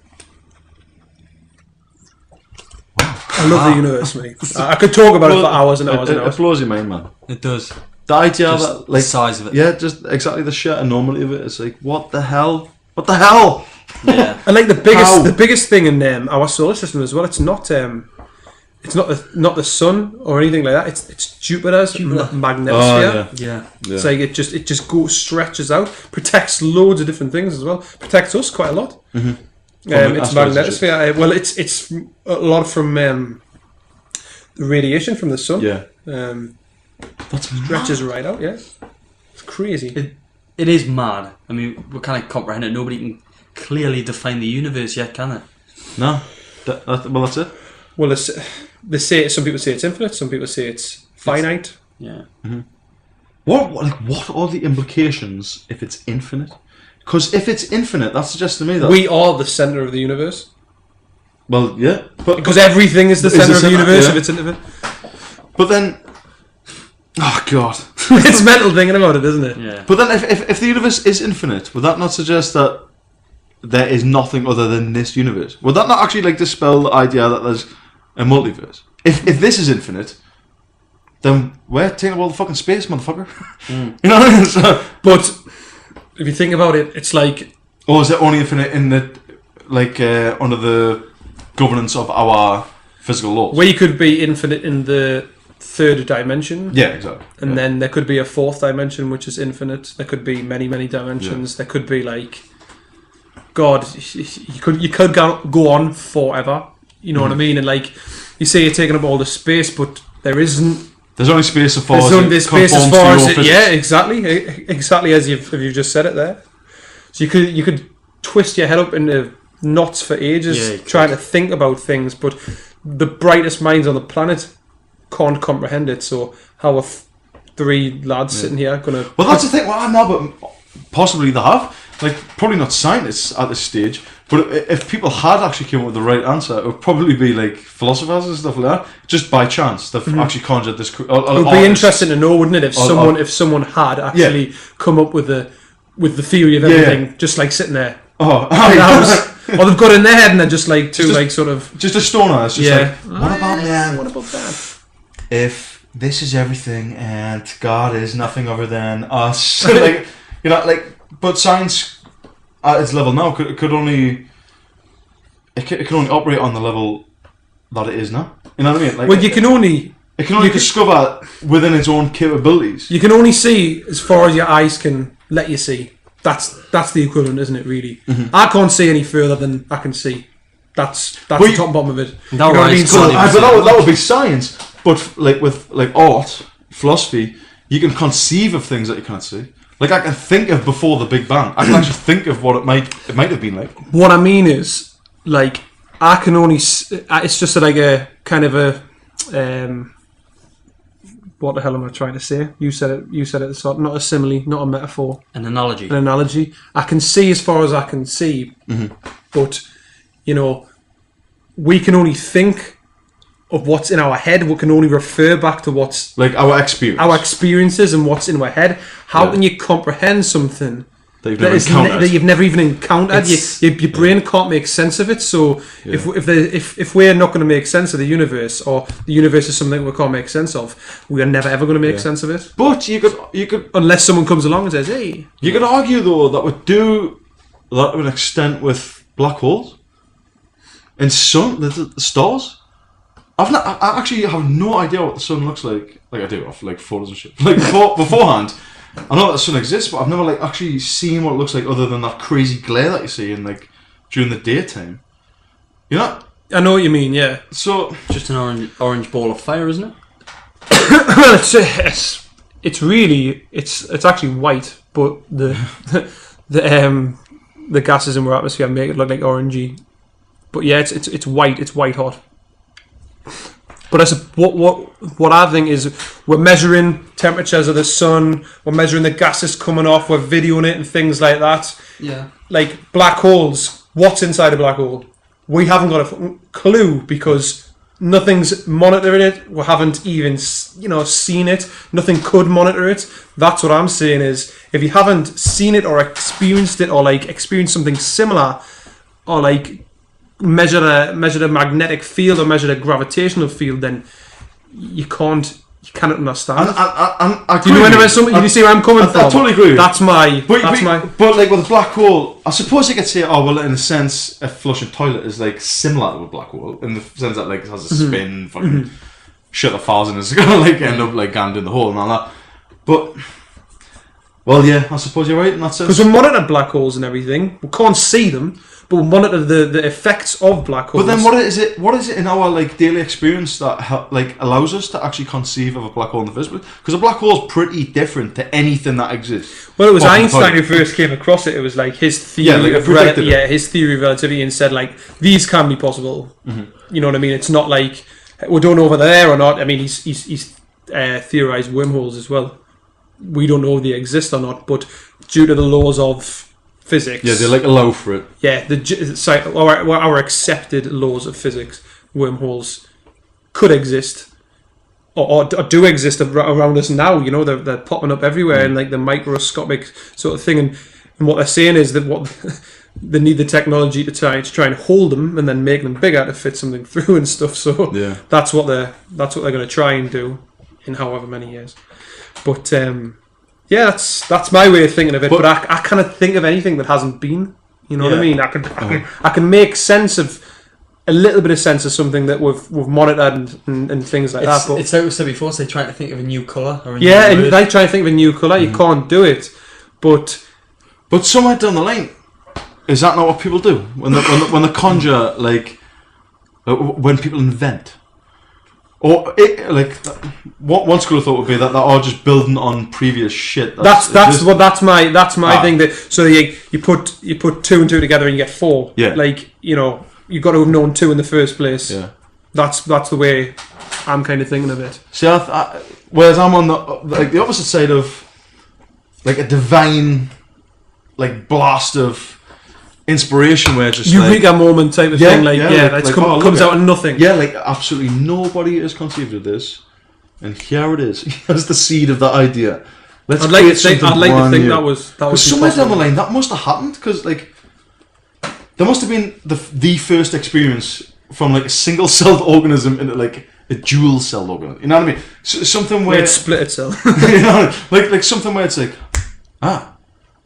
Speaker 2: Wow. I love the universe, mate. I could talk about it for hours and hours and hours.
Speaker 3: It blows your mind, man.
Speaker 1: It does.
Speaker 3: The idea
Speaker 1: just
Speaker 3: that,
Speaker 1: the size of it.
Speaker 3: Yeah, just exactly the sheer enormity of it. It's like, what the hell? What the hell?
Speaker 1: Yeah.
Speaker 2: And the biggest thing in our solar system as well. It's not the sun or anything like that. It's Jupiter's magnetosphere.
Speaker 3: Oh, yeah.
Speaker 2: It's like it just stretches out, protects loads of different things as well. Protects us quite a lot. Mm-hmm. It's magnetosphere. Well, it's a lot from the radiation from the sun.
Speaker 3: Yeah.
Speaker 2: That stretches right out. Yeah. It's crazy.
Speaker 1: It is mad. I mean, we can't comprehend it. Nobody can clearly define the universe yet, can it?
Speaker 3: No. That's it.
Speaker 2: Well, they say some people say it's infinite. Some people say it's finite.
Speaker 1: Yeah.
Speaker 3: Mm-hmm. What are the implications if it's infinite? Because if it's infinite, that suggests to me that
Speaker 2: we are the center of the universe.
Speaker 3: Well, yeah,
Speaker 2: because everything is the center of the universe if it's infinite.
Speaker 3: But then, oh god,
Speaker 2: it's mental thinking about it, isn't it?
Speaker 1: Yeah.
Speaker 3: But then, if the universe is infinite, would that not suggest that there is nothing other than this universe? Would that not actually dispel the idea that there's a multiverse? If this is infinite, then we're taking up all the fucking space, motherfucker. Mm. You know what I mean? So,
Speaker 2: but if you think about it, it's like,
Speaker 3: or is it only infinite in the under the governance of our physical laws?
Speaker 2: We could be infinite in the third dimension.
Speaker 3: Yeah, exactly.
Speaker 2: And then there could be a fourth dimension, which is infinite. There could be many, many dimensions. Yeah. There could be God, you could go on forever. You know what I mean? And you say you're taking up all the space, but there isn't.
Speaker 3: There's only space as far as
Speaker 2: yeah, exactly as you've just said it there. So you could twist your head up into knots for ages trying to think about things, but the brightest minds on the planet can't comprehend it. So how are three lads sitting here gonna?
Speaker 3: Well, that's the thing. Well, no, but possibly they have. Like, probably not scientists at this stage, but if people had actually come up with the right answer, it would probably be like philosophers and stuff like that. Just by chance, they've actually conjured this. It
Speaker 2: would be interesting to know, wouldn't it, if someone had actually come up with the theory of everything, just like sitting there.
Speaker 3: Oh,
Speaker 2: or they've got it in their head and they're just like
Speaker 3: just a stoner. It's just like,
Speaker 2: what about that? What about that?
Speaker 3: If this is everything and God is nothing other than us, like, you know, like. But science, at its level now, could only operate on the level that it is now. You know what I mean? Like,
Speaker 2: well, it can only
Speaker 3: discover within its own capabilities.
Speaker 2: You can only see as far as your eyes can let you see. That's the equivalent, isn't it? Really, I can't see any further than I can see. That's the top and bottom of it.
Speaker 3: That would be science. But like with like art, philosophy, you can conceive of things that you can't see. Like, I can think of before the Big Bang. I can actually think of what it might have been like.
Speaker 2: What I mean is, like, I can only. It's just like a kind of a. What the hell am I trying to say? You said it. You said it. It's not a simile, not a metaphor.
Speaker 1: An analogy.
Speaker 2: An analogy. I can see as far as I can see, but you know, we can only think of what's in our head. We can only refer back to what's
Speaker 3: like our experiences
Speaker 2: and what's in our head. How can you comprehend something
Speaker 3: that
Speaker 2: you've never even encountered? Your brain can't make sense of it. So if we're not going to make sense of the universe, or the universe is something we can't make sense of, we are never ever going to make sense of it.
Speaker 3: But you could
Speaker 2: unless someone comes along and says, "Hey,"
Speaker 3: you could argue though that would do that to an extent with black holes and the stars. I actually have no idea what the sun looks like. Like, I do, off like photos and shit. Like beforehand, I know that the sun exists, but I've never like actually seen what it looks like other than that crazy glare that you see in like during the daytime. You know?
Speaker 2: I know what you mean. Yeah.
Speaker 3: So
Speaker 1: just an orange ball of fire, isn't it?
Speaker 2: Well, it's actually white, but the gases in our atmosphere make it look like orangey. But yeah, it's white. It's white hot. But what I think is we're measuring temperatures of the sun, we're measuring the gases coming off, we're videoing it and things like that.
Speaker 1: Yeah.
Speaker 2: Like black holes, what's inside a black hole? We haven't got a clue because nothing's monitoring it. We haven't even seen it. Nothing could monitor it. That's what I'm saying is if you haven't seen it or experienced it or like experienced something similar or like measured a magnetic field or measured a gravitational field, then you cannot understand.
Speaker 3: Do
Speaker 2: you see where I'm coming from?
Speaker 3: I totally agree.
Speaker 2: But
Speaker 3: like with a black hole, I suppose you could say, oh well, in a sense, a flushing toilet is like similar to a black hole in the sense that like it has a spin, fucking shit the fouls and it's gonna like end up like going down the hole and all that. But well, yeah, I suppose you're right in that sense.
Speaker 2: Because we monitor black holes and everything, we can't see them. But we monitor the effects of black holes.
Speaker 3: But then, what is it in our like daily experience that like allows us to actually conceive of a black hole in the first place? Because a black hole is pretty different to anything that exists.
Speaker 2: Well, it was Einstein who first came across it. It was like his theory his theory of relativity, and said like these can be possible. You know what I mean? It's not like we don't know whether they're there or not. I mean, he's theorized wormholes as well. We don't know if they exist or not, but due to the laws of physics.
Speaker 3: Yeah, they like allow for it.
Speaker 2: Yeah, our accepted laws of physics, wormholes could exist, or do exist around us now. You know, they're popping up everywhere in like the microscopic sort of thing. And what they're saying is that they need the technology to try and hold them and then make them bigger to fit something through and stuff. So that's what they're going to try and do in however many years. But yeah, that's my way of thinking of it. But I can't think of anything that hasn't been. You know what I mean? I can make sense of a little bit of sense of something that we've monitored and things like that. But
Speaker 1: it's like we said before. So they try to think of a new colour or a
Speaker 2: new word. They try to think of a new colour. You can't do it. But
Speaker 3: somewhere down the line, is that not what people do when they conjure like when people invent? Or one school of thought would be that they're all just building on previous shit.
Speaker 2: That's my thing. That so you put 2 and 2 together and you get 4.
Speaker 3: Yeah.
Speaker 2: Like you've got to have known 2 in the first place.
Speaker 3: Yeah.
Speaker 2: That's the way I'm kind of thinking of it.
Speaker 3: See, whereas I'm on the opposite side of like a divine like blast of inspiration where it's just
Speaker 2: Eureka moment type of thing. It comes out of nothing.
Speaker 3: Yeah, like absolutely nobody has conceived of this, and here it is. Here's the seed of that idea.
Speaker 2: I'd like to think that was
Speaker 3: somewhere down the line that must have happened, because like there must have been the first experience from like a single-celled organism into like a dual-celled organism. You know what I mean? Something where
Speaker 2: it split itself.
Speaker 3: You know, like something where it's like,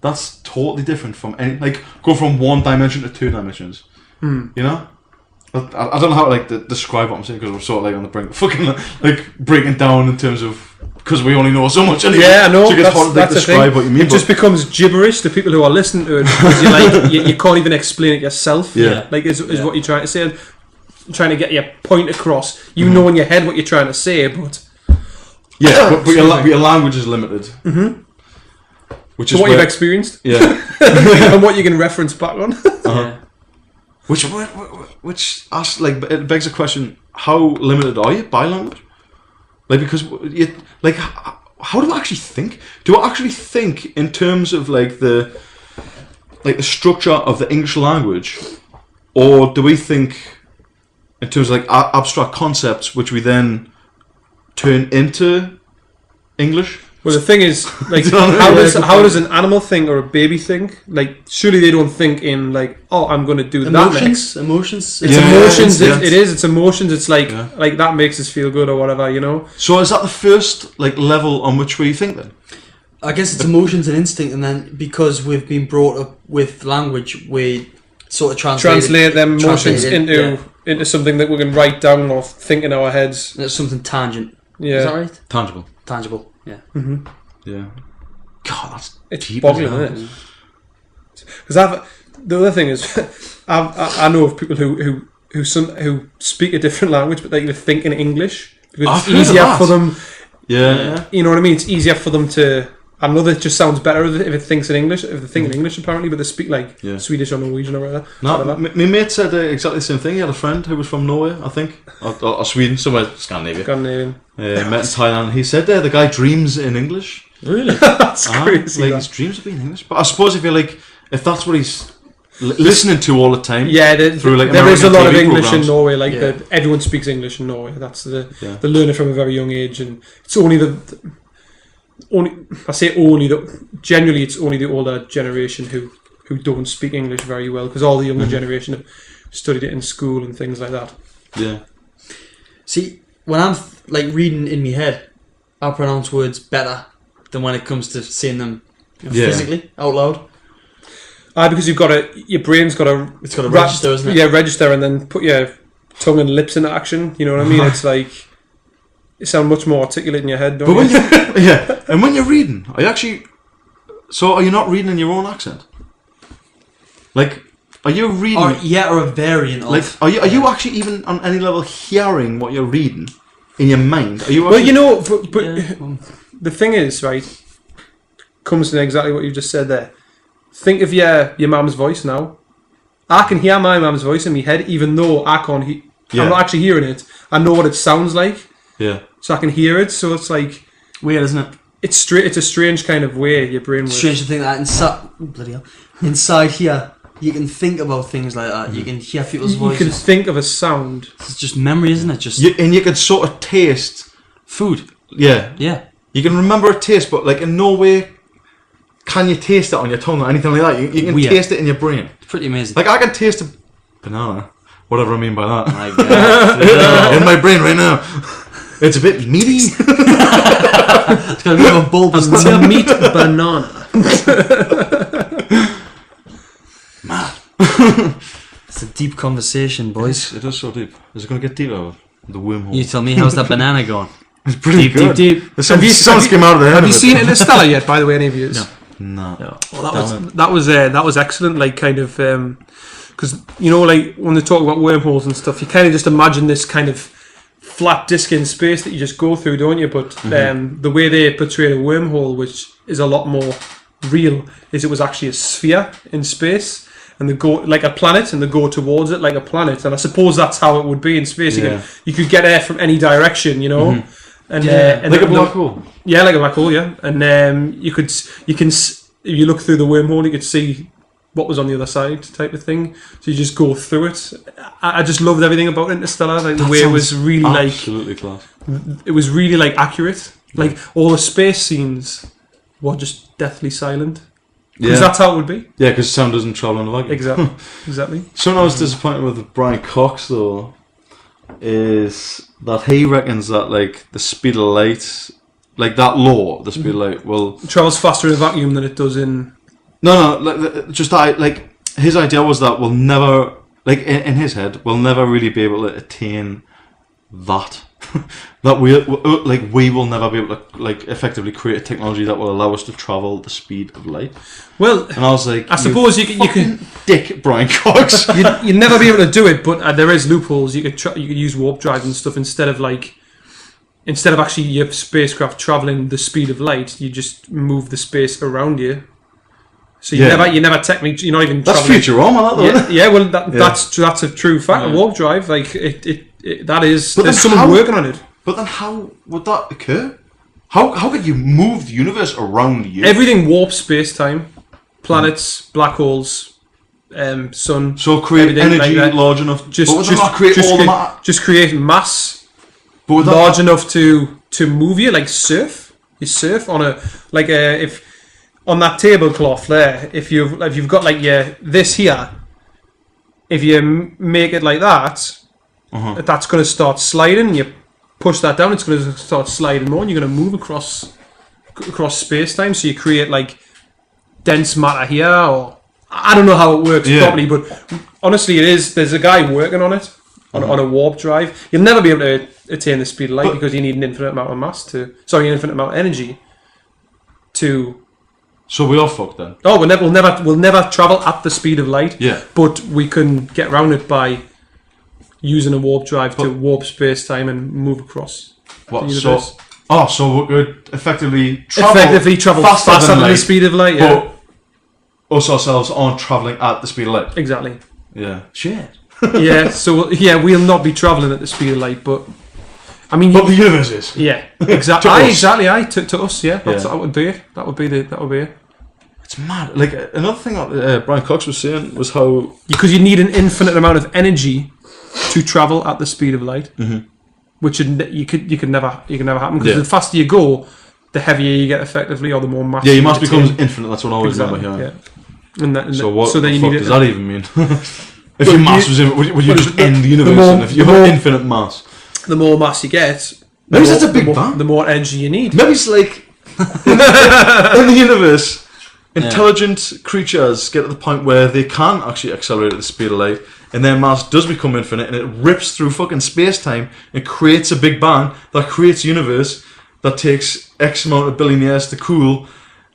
Speaker 3: that's totally different from any, like go from one dimension to two dimensions. You know, I don't know how to like describe what I'm saying, because we're sort of like on the brink of fucking like breaking down in terms of, because we only know so much anyway.
Speaker 2: Yeah, I know.
Speaker 3: So it's hard to like, describe what you mean.
Speaker 2: It just becomes gibberish to people who are listening to it, because you can't even explain it yourself.
Speaker 3: Yeah,
Speaker 2: like is what you're trying to say. Trying to get your point across. You know in your head what you're trying to say, but
Speaker 3: but your language is limited.
Speaker 2: Mm-hmm.
Speaker 3: Which is
Speaker 2: what you've experienced.
Speaker 3: Yeah,
Speaker 2: and what you can reference back on.
Speaker 3: Which asks, like, it begs a question: how limited are you by language? Like, because like, how do I actually think? Do I actually think in terms of like the structure of the English language, or do we think in terms of like abstract concepts, which we then turn into English?
Speaker 2: Well, the thing is, like, how does an animal think or a baby think? Like, surely they don't think in like, oh, I'm going to do that next.
Speaker 1: Emotions.
Speaker 2: It's emotions. It is. It's emotions. It's like that makes us feel good or whatever, you know.
Speaker 3: So is that the first like level on which we think then?
Speaker 1: I guess it's emotions and instinct, and then because we've been brought up with language, we sort of translate
Speaker 2: them emotions into something that we can write down or think in our heads.
Speaker 1: And it's something tangent.
Speaker 2: Yeah,
Speaker 1: is that right?
Speaker 3: Tangible.
Speaker 1: Yeah.
Speaker 2: Mm-hmm.
Speaker 3: Yeah. God,
Speaker 2: it's boggling, isn't it? Because the other thing is, I know of people who speak a different language, but they think in English because it's easier for them.
Speaker 3: Yeah.
Speaker 2: You know what I mean? It's easier for them to. I know that it just sounds better if it thinks in English. If they think in English, apparently, but they speak like Swedish or Norwegian or whatever.
Speaker 3: No, my mate said exactly the same thing. He had a friend who was from Norway, I think, or Sweden, somewhere Scandinavian. Met in Thailand. He said the guy dreams in English.
Speaker 1: Really?
Speaker 2: That's crazy.
Speaker 3: Like his dreams of being English. But I suppose if that's what he's listening to all the time.
Speaker 2: Yeah,
Speaker 3: through like
Speaker 2: there is a lot of English
Speaker 3: programs.
Speaker 2: in Norway. Like everyone speaks English in Norway. That's they learn it from a very young age, and it's only generally it's only the older generation who don't speak English very well, because all the younger generation have studied it in school and things like that.
Speaker 3: Yeah.
Speaker 1: See, when I'm like reading in my head, I pronounce words better than when it comes to saying them physically out loud.
Speaker 2: Because your brain's got to
Speaker 1: register, isn't it?
Speaker 2: Yeah, register, and then put your tongue and lips into action. You know what I mean? It's like you sound much more articulate in your head, don't you?
Speaker 3: And when you're reading, are you not reading in your own accent? Like, are you reading?
Speaker 1: Or a variant of.
Speaker 3: Like, are you actually even on any level hearing what you're reading in your mind? Are you?
Speaker 2: Well, you know, but the thing is, right, comes to exactly what you just said there. Think of your mum's voice now. I can hear my mum's voice in my head, even though I can't. I'm not actually hearing it. I know what it sounds like.
Speaker 3: Yeah.
Speaker 2: So I can hear it. So it's like
Speaker 1: weird, isn't it?
Speaker 2: It's a strange kind of way your brain works.
Speaker 1: Strange to think that inside here you can think about things like that. You can hear people's voices.
Speaker 2: You can think of a sound.
Speaker 1: It's just memory, isn't it?
Speaker 3: And you can sort of taste
Speaker 1: food.
Speaker 3: Yeah.
Speaker 1: Yeah.
Speaker 3: You can remember a taste, but like in no way can you taste it on your tongue or anything like that. You can taste it in your brain.
Speaker 1: It's pretty amazing.
Speaker 3: Like I can taste a banana, whatever I mean by that.
Speaker 1: My God.
Speaker 3: In my brain right now. It's a bit meaty.
Speaker 1: It's got a bit of a bulbous
Speaker 2: tip. Meat banana.
Speaker 3: Man.
Speaker 1: It's a deep conversation, boys.
Speaker 3: It is so deep. Is it going to get deeper? The wormhole.
Speaker 1: You tell me, how's that banana going?
Speaker 3: It's pretty
Speaker 1: deep,
Speaker 3: good.
Speaker 1: deep.
Speaker 3: Someone came out of the head.
Speaker 2: Have you seen Interstellar yet? By the way, any of you?
Speaker 3: No.
Speaker 2: Well, that was excellent. Like kind of because you know, like when they talk about wormholes and stuff, you kind of just imagine this kind of flat disc in space that you just go through, don't you? But the way they portray a wormhole, which is a lot more real, is it was actually a sphere in space, and they go like a planet, and they go towards it like a planet. And I suppose that's how it would be in space. You could get there from any direction, you know. And
Speaker 3: like a black hole.
Speaker 2: Yeah, like a black hole. Yeah, and you can if you look through the wormhole, you could see what was on the other side, type of thing. So you just go through it. I just loved everything about Interstellar, like the way it was really
Speaker 3: absolutely class.
Speaker 2: it was really like accurate. Like all the space scenes were just deathly silent. Because that's how it would be.
Speaker 3: Yeah, because sound doesn't travel in a vacuum.
Speaker 2: Exactly.
Speaker 3: Something I was disappointed with Brian Cox though is that he reckons that like the speed of light, like that law, the speed of light, will
Speaker 2: It travels faster in a vacuum than it does in.
Speaker 3: no, just that like his idea was that we'll never, like in his head, we'll never really be able to attain that. That we will never be able to like effectively create a technology that will allow us to travel the speed of light.
Speaker 2: Well,
Speaker 3: And I was like,
Speaker 2: I suppose you can
Speaker 3: dick Brian Cox.
Speaker 2: you'd never be able to do it, but there is loopholes. You could use warp drives and stuff instead of actually your spacecraft traveling the speed of light. You just move the space around you. So you never technically, you're not even.
Speaker 3: That's
Speaker 2: traveling.
Speaker 3: Futurama, that though.
Speaker 2: Yeah, well, that's a true fact. A warp drive, like that is.
Speaker 3: But
Speaker 2: there's someone working on it.
Speaker 3: But then, how would that occur? How could you move the universe around you?
Speaker 2: Everything warps space-time, planets, black holes, sun.
Speaker 3: So create energy
Speaker 2: like
Speaker 3: large enough.
Speaker 2: Just
Speaker 3: but would that not create all the matter?
Speaker 2: Just create mass
Speaker 3: But would that
Speaker 2: large enough to move you, like surf. You surf on if on that tablecloth there. If you've got like this here, if you make it like that, that's going to start sliding. You push that down, it's going to start sliding more, and you're going to move across space time. So you create like dense matter here, or I don't know how it works properly, but honestly, there's a guy working on it on a warp drive. You'll never be able to attain the speed of light because you need an infinite amount of an infinite amount of energy to.
Speaker 3: So we are fucked then.
Speaker 2: Oh, we'll never travel at the speed of light.
Speaker 3: Yeah.
Speaker 2: But we can get around it by using a warp drive to warp space time and move across the universe.
Speaker 3: So we could effectively travel
Speaker 2: faster than the speed of light. Yeah.
Speaker 3: But us ourselves aren't travelling at the speed of light.
Speaker 2: Exactly.
Speaker 3: Yeah. Shit.
Speaker 2: Yeah. So we'll not be traveling at the speed of light, but I mean,
Speaker 3: but the universe is.
Speaker 2: Yeah. Exactly. To us. Yeah. That would be it. That would be it.
Speaker 3: It's mad. Like another thing that Brian Cox was saying was how
Speaker 2: because you need an infinite amount of energy to travel at the speed of light, which you could never happen because the faster you go, the heavier you get effectively, or the more mass.
Speaker 3: Yeah, your mass becomes infinite. That's what I always remember hearing.
Speaker 2: Yeah.
Speaker 3: So what
Speaker 2: so
Speaker 3: the
Speaker 2: then you
Speaker 3: fuck
Speaker 2: need
Speaker 3: does that even mean? If your mass was infinite, would you just end the universe? And if you have infinite mass,
Speaker 2: the more mass you get,
Speaker 3: maybe that's a big bang.
Speaker 2: The more energy you need.
Speaker 3: Maybe it's like in the universe, intelligent creatures get to the point where they can actually accelerate at the speed of light, and their mass does become infinite, and it rips through fucking space-time and creates a big bang that creates a universe that takes X amount of billion years to cool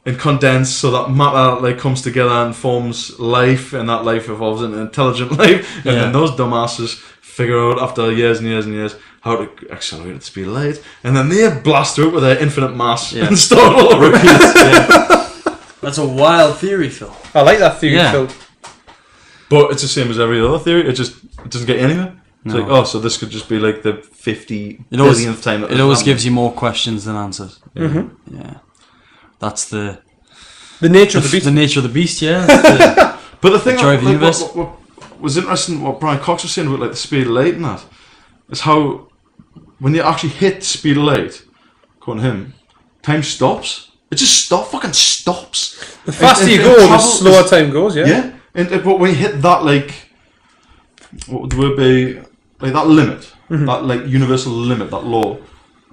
Speaker 3: and condense, so that matter like comes together and forms life, and that life evolves into intelligent life, and then those dumbasses figure out after years and years and years how to accelerate at the speed of light, and then they blast through it with their infinite mass and start all over again.
Speaker 1: That's a wild theory, Phil.
Speaker 2: I like that theory, Phil.
Speaker 3: But it's the same as every other theory. It doesn't get anywhere. It's like, so this could just be like the 50 billionth time.
Speaker 1: It always gives you more questions than answers. Yeah. That's the
Speaker 2: nature of the beast.
Speaker 1: The nature of the beast, yeah.
Speaker 3: But the thing
Speaker 1: what
Speaker 3: was interesting, what Brian Cox was saying about like the speed of light and that, is how when you actually hit the speed of light, according to him, time stops. It just fucking stops.
Speaker 2: The faster you go, the slower time goes,
Speaker 3: Yeah. But when you hit that, like, what would the word be? Like that limit, that like universal limit, that law,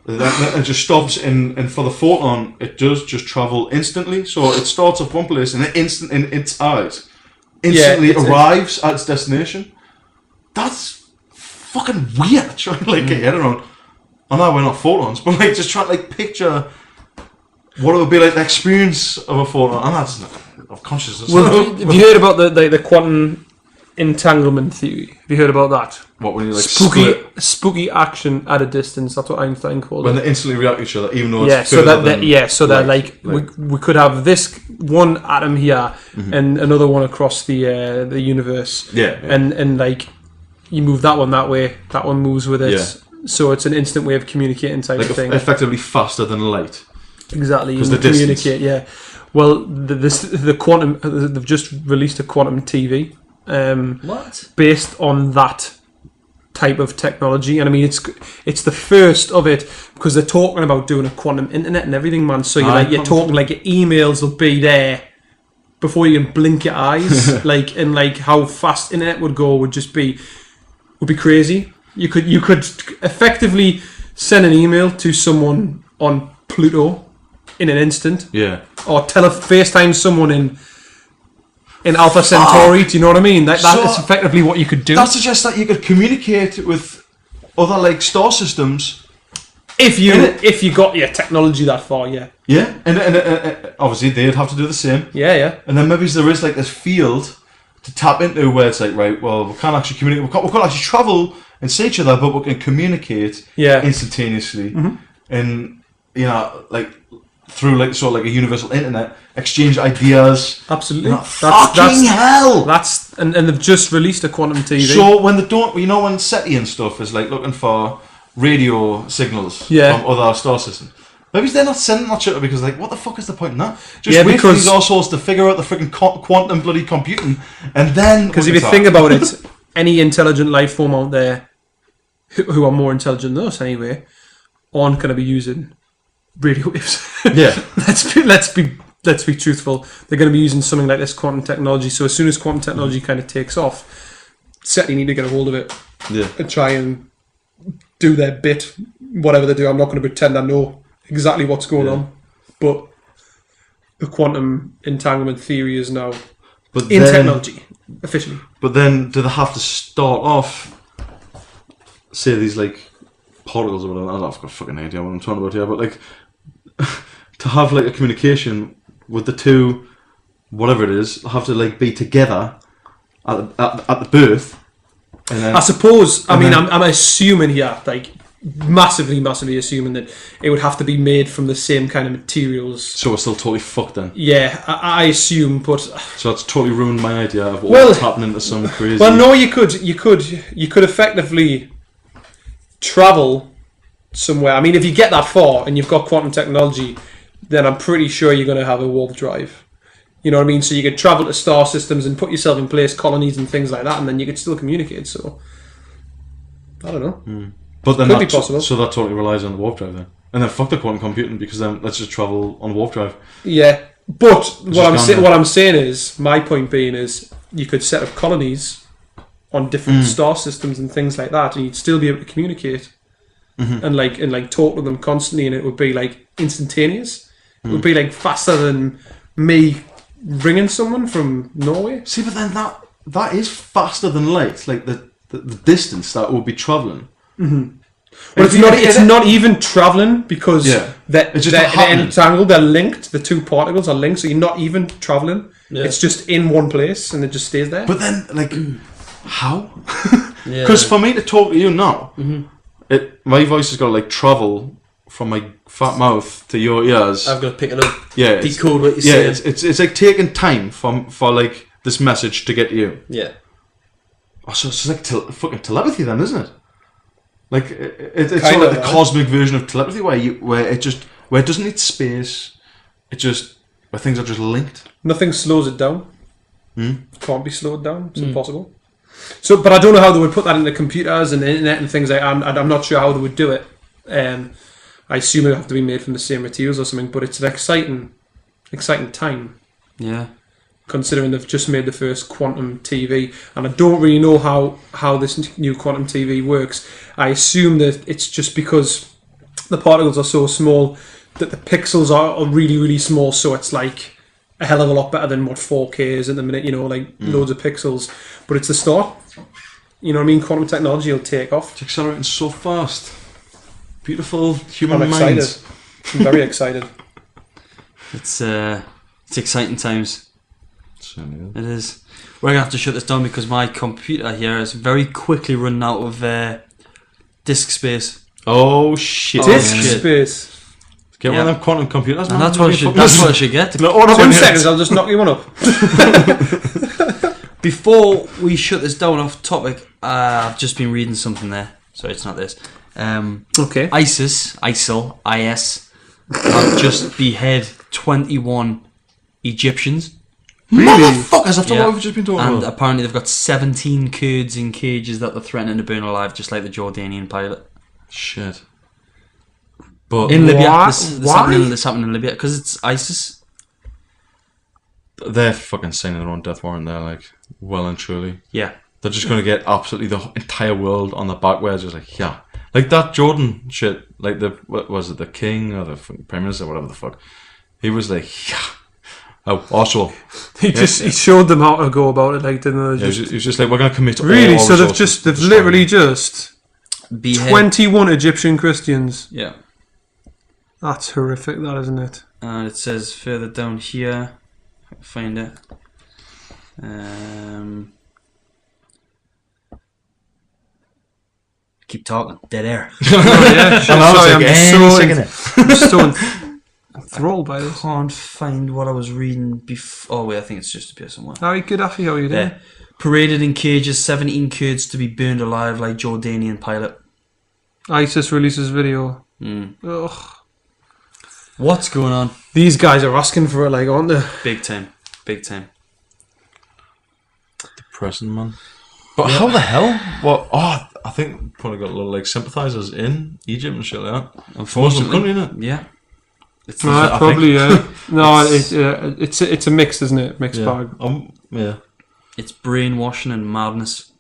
Speaker 3: it just stops. And for the photon, it does just travel instantly. So it starts at one place and it instantly arrives at its destination. That's fucking weird. Trying to like get your head around. I know we're not photons, but like just trying to like picture what it would be like the experience of a photon, and that's of consciousness.
Speaker 2: Well, have you heard about the quantum entanglement theory? Have you heard about that?
Speaker 3: What, when you like
Speaker 2: spooky action at a distance? That's what Einstein called it.
Speaker 3: When they instantly react to each other, even though it's
Speaker 2: so that like we could have this one atom here and another one across the universe. And like you move that one that way, that one moves with it. Yeah. So it's an instant way of communicating type of thing.
Speaker 3: Effectively faster than light.
Speaker 2: Exactly, you
Speaker 3: can
Speaker 2: communicate. Yeah. Well, the quantum, they've just released a quantum TV
Speaker 1: What?
Speaker 2: based on that type of technology, and I mean it's the first of it because they're talking about doing a quantum internet and everything, man. So you're talking like your emails will be there before you can blink your eyes, like how fast internet would go would be crazy. You could effectively send an email to someone on Pluto in an instant.
Speaker 3: Yeah.
Speaker 2: Or FaceTime someone in Alpha Centauri. Do you know what I mean? That is effectively what you could do.
Speaker 3: That suggests that you could communicate with other like star systems
Speaker 2: if you got your technology that far, yeah.
Speaker 3: Yeah, and obviously they'd have to do the same.
Speaker 2: Yeah.
Speaker 3: And then maybe there is like this field to tap into where it's like, right, well, we can't actually communicate. We can't actually travel and see each other, but we can communicate instantaneously, and like through like sort of like a universal internet, exchange ideas.
Speaker 2: Absolutely.
Speaker 3: Fucking hell!
Speaker 2: And they've just released a quantum TV.
Speaker 3: So when they don't, when SETI and stuff is like looking for radio signals from other star systems. Maybe they're not sending that shit because like, what the fuck is the point in that? Just wait for these assholes to figure out the freaking quantum bloody computing, and then
Speaker 2: because if you think about it, any intelligent life form out there who are more intelligent than us anyway aren't going to be using radio waves.
Speaker 3: Yeah.
Speaker 2: let's be truthful. They're going to be using something like this quantum technology. So as soon as quantum technology kind of takes off, SETI need to get a hold of it and try and do their bit, whatever they do. I'm not going to pretend I know exactly what's going on, but the quantum entanglement theory is now technology officially.
Speaker 3: But then, do they have to start off, say these like particles or whatever? I've got a fucking idea what I'm talking about here, but like to have like a communication with the two, whatever it is, have to like be together at the birth. And then,
Speaker 2: I suppose. I'm assuming here, like massively assuming that it would have to be made from the same kind of materials.
Speaker 3: So we're still totally fucked then.
Speaker 2: Yeah, I assume, but
Speaker 3: so that's totally ruined my idea of what's happening to some crazy.
Speaker 2: Well, no, you could effectively travel somewhere. I mean, if you get that far and you've got quantum technology, then I'm pretty sure you're going to have a warp drive. You know what I mean? So you could travel to star systems and put yourself in place, colonies and things like that, and then you could still communicate. So I don't know.
Speaker 3: But then
Speaker 2: could be possible.
Speaker 3: So that totally relies on the warp drive then. And then fuck the quantum computing, because then let's just travel on warp drive.
Speaker 2: Yeah, but what I'm saying is, my point being is, you could set up colonies on different star systems and things like that, and you'd still be able to communicate and like talk to them constantly, and it would be like instantaneous. It would be like faster than me ringing someone from Norway.
Speaker 3: See, but then that is faster than light. Like the distance that we'll be travelling.
Speaker 2: Mm-hmm. Well, it's not even travelling because they're entangled. They're linked. The two particles are linked, so you're not even travelling. Yeah. It's just in one place and it just stays there.
Speaker 3: But then, like, how? Because for me to talk to you now, my voice has got to like travel from my fat mouth to your ears.
Speaker 1: I've got to pick it up.
Speaker 3: Yeah,
Speaker 1: decode what you're saying.
Speaker 3: It's like taking time for like this message to get to you.
Speaker 1: Yeah.
Speaker 3: Oh, so it's like fucking telepathy then, isn't it? Like it's sort of like the cosmic version of telepathy, where it doesn't need space. Where things are just linked.
Speaker 2: Nothing slows it down. Can't be slowed down. It's impossible. So, but I don't know how they would put that into computers and the internet and things like that. I'm not sure how they would do it. I assume it would have to be made from the same materials or something. But it's an exciting time.
Speaker 1: Yeah.
Speaker 2: Considering they've just made the first quantum TV, and I don't really know how this new quantum TV works. I assume that it's just because the particles are so small that the pixels are really, really small, so it's like a hell of a lot better than what 4K is at the minute, loads of pixels. But it's the start. You know what I mean? Quantum technology will take off.
Speaker 3: It's accelerating so fast. Beautiful human
Speaker 2: I'm
Speaker 3: minds.
Speaker 2: Excited. I'm very excited.
Speaker 1: It's exciting times.
Speaker 3: It
Speaker 1: is. We're going to have to shut this down because my computer here is very quickly running out of disk space.
Speaker 3: Oh shit!
Speaker 2: Disk space.
Speaker 3: Get one of them quantum computers, man.
Speaker 1: And that's what I should get.
Speaker 2: No, 2 seconds, I'll just knock you one up.
Speaker 1: Before we shut this down off topic, I've just been reading something there. Sorry, it's not this.
Speaker 2: Okay.
Speaker 1: ISIL, have just beheaded 21 Egyptians.
Speaker 3: Motherfuckers, after
Speaker 1: Yeah.
Speaker 3: what we've just been talking
Speaker 1: And
Speaker 3: about.
Speaker 1: apparently they've got 17 Kurds in cages that they're threatening to burn alive, just like the Jordanian pilot.
Speaker 3: Shit. But
Speaker 1: In Libya.
Speaker 2: Why?
Speaker 1: This happened in Libya because it's ISIS.
Speaker 3: they're fucking signing their own death warrant there, like, well and truly.
Speaker 1: Yeah.
Speaker 3: They're just going to get absolutely the entire world on their back, where it's just like, yeah. Like that Jordan shit, like what was it, the king or the prime minister, whatever the fuck. He was like, yeah. Oh, also.
Speaker 2: He showed them how to go about it, like, didn't they?
Speaker 3: He was just like, we're going to commit all
Speaker 2: Really?
Speaker 3: our
Speaker 2: So
Speaker 3: resources
Speaker 2: they've
Speaker 3: to destroy
Speaker 2: literally
Speaker 3: them.
Speaker 2: just
Speaker 1: Behead.
Speaker 2: 21 Egyptian Christians.
Speaker 1: Yeah.
Speaker 2: That's horrific, that, isn't it?
Speaker 1: And it says further down here, if I can find it. Keep talking. Dead air.
Speaker 2: Oh, yeah,
Speaker 3: And I was
Speaker 2: sorry,
Speaker 3: like,
Speaker 2: I'm just so enthralled by this.
Speaker 1: Can't find what I was reading before. Oh wait, I think it's just appear somewhere.
Speaker 2: How are you good, Affy? How are you doing?
Speaker 1: Yeah. Paraded in cages, 17 Kurds to be burned alive like Jordanian pilot.
Speaker 2: ISIS releases video.
Speaker 1: Mm.
Speaker 2: Ugh.
Speaker 1: What's going on?
Speaker 2: These guys are asking for it, like, aren't they?
Speaker 1: Big time. Big time.
Speaker 3: Depressing, man. But how the hell? Well, I think probably got a lot of like sympathisers in Egypt and shit like that. Muslim country, innit?
Speaker 1: Yeah. It's
Speaker 2: Right,
Speaker 3: I
Speaker 2: probably, yeah. No, it's a mix, isn't it? Mixed
Speaker 3: Yeah.
Speaker 2: bag.
Speaker 3: Yeah.
Speaker 1: It's brainwashing and madness.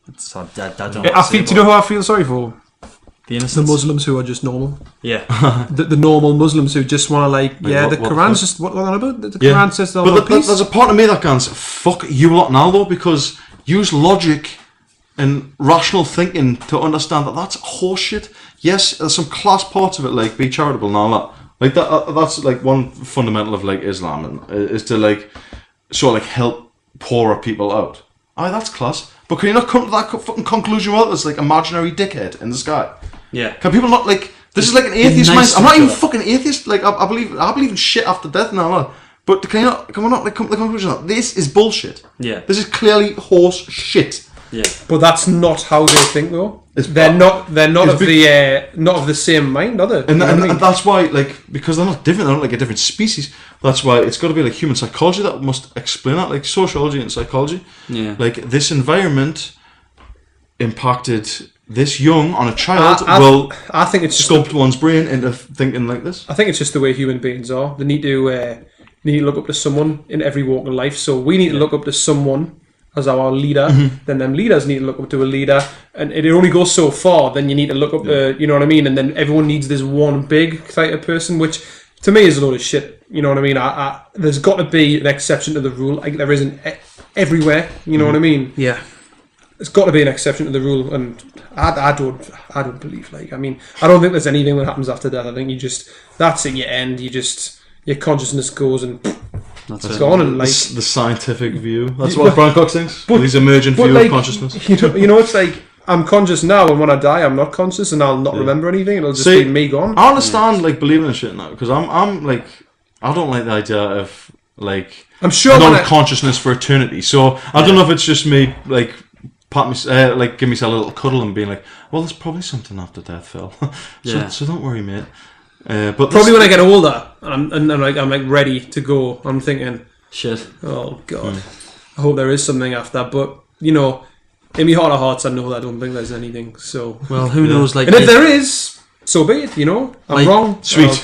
Speaker 1: It's hard. I don't know.
Speaker 2: Do you know who I feel sorry for?
Speaker 1: The
Speaker 2: The
Speaker 1: innocents.
Speaker 2: Muslims who are just normal.
Speaker 1: Yeah.
Speaker 2: The normal Muslims who just want to, like, yeah,
Speaker 3: what-
Speaker 2: the
Speaker 3: what the
Speaker 2: Quran's
Speaker 3: fuck?
Speaker 2: just, what they're on about? The
Speaker 3: Yeah.
Speaker 2: Quran says they're
Speaker 3: But
Speaker 2: about peace.
Speaker 3: there's a part of me that goes, fuck you lot now though, because use logic and rational thinking to understand that that's horseshit. Yes, there's some class parts of it, like be charitable and all that. Like that's like one fundamental of like Islam, and is to like sort of like help poorer people out. Aye, that's class. But can you not come to that fucking conclusion without this like imaginary dickhead in the sky?
Speaker 1: Yeah.
Speaker 3: Can people not like? This is like an atheist
Speaker 1: nice
Speaker 3: mind.
Speaker 1: to
Speaker 3: I'm not
Speaker 1: each
Speaker 3: even
Speaker 1: other.
Speaker 3: fucking atheist. Like I believe in shit after death and all that. But can you not? Can we not like come to the conclusion that this is bullshit?
Speaker 1: Yeah.
Speaker 3: This is clearly horse shit.
Speaker 1: Yeah.
Speaker 2: But that's not how they think, though.
Speaker 3: It's-
Speaker 2: They're not
Speaker 3: it's
Speaker 2: of the same mind, are they?
Speaker 3: And,
Speaker 2: You know what I mean?
Speaker 3: and that's why, like, because they're not different, they're not like a different species. That's why it's got to be like human psychology that must explain that, like sociology and psychology.
Speaker 1: Yeah.
Speaker 3: Like this environment impacted this young on a child
Speaker 2: I think it's just
Speaker 3: sculpt one's brain into thinking like this.
Speaker 2: I think it's just the way human beings are. They need to look up to someone in every walk of life. So we need to look up to someone as our leader. Then them leaders need to look up to a leader, and it only goes so far. Then you need to look up to, you know what I mean. And then everyone needs this one big type of person, which to me is a load of shit. You know what I mean? There's got to be an exception to the rule. Like there isn't everywhere. You know what I mean?
Speaker 1: Yeah.
Speaker 2: There's got to be an exception to the rule, and I don't believe. Like, I mean, I don't think there's anything that happens after death. I think that's it. You end. Your consciousness goes and
Speaker 1: That's
Speaker 2: it's
Speaker 1: it.
Speaker 2: gone. And like,
Speaker 3: The scientific view. That's what Brian Cox thinks.
Speaker 2: but-
Speaker 3: His emergent
Speaker 2: but
Speaker 3: view
Speaker 2: like,
Speaker 3: of consciousness.
Speaker 2: you know, it's like I'm conscious now, and when I die, I'm not conscious, and I'll not remember anything. It'll just
Speaker 3: See,
Speaker 2: be me gone.
Speaker 3: I understand like believing in shit now because I'm like I don't like the idea of like
Speaker 2: I'm sure when
Speaker 3: non-consciousness for eternity. So I don't know if it's just me like like give myself a little cuddle and being like, well, there's probably something after death, Phil.
Speaker 1: Yeah.
Speaker 3: so don't worry, mate. But
Speaker 2: probably when I get older, and I'm like ready to go, I'm thinking,
Speaker 1: Shit.
Speaker 2: oh god, I hope there is something after that. But you know, in my heart of hearts, I know that I don't think there's anything. So,
Speaker 1: Well, who knows? Like,
Speaker 2: and if there is, so be it. You know, I'm
Speaker 1: Like-
Speaker 2: wrong.
Speaker 3: sweet,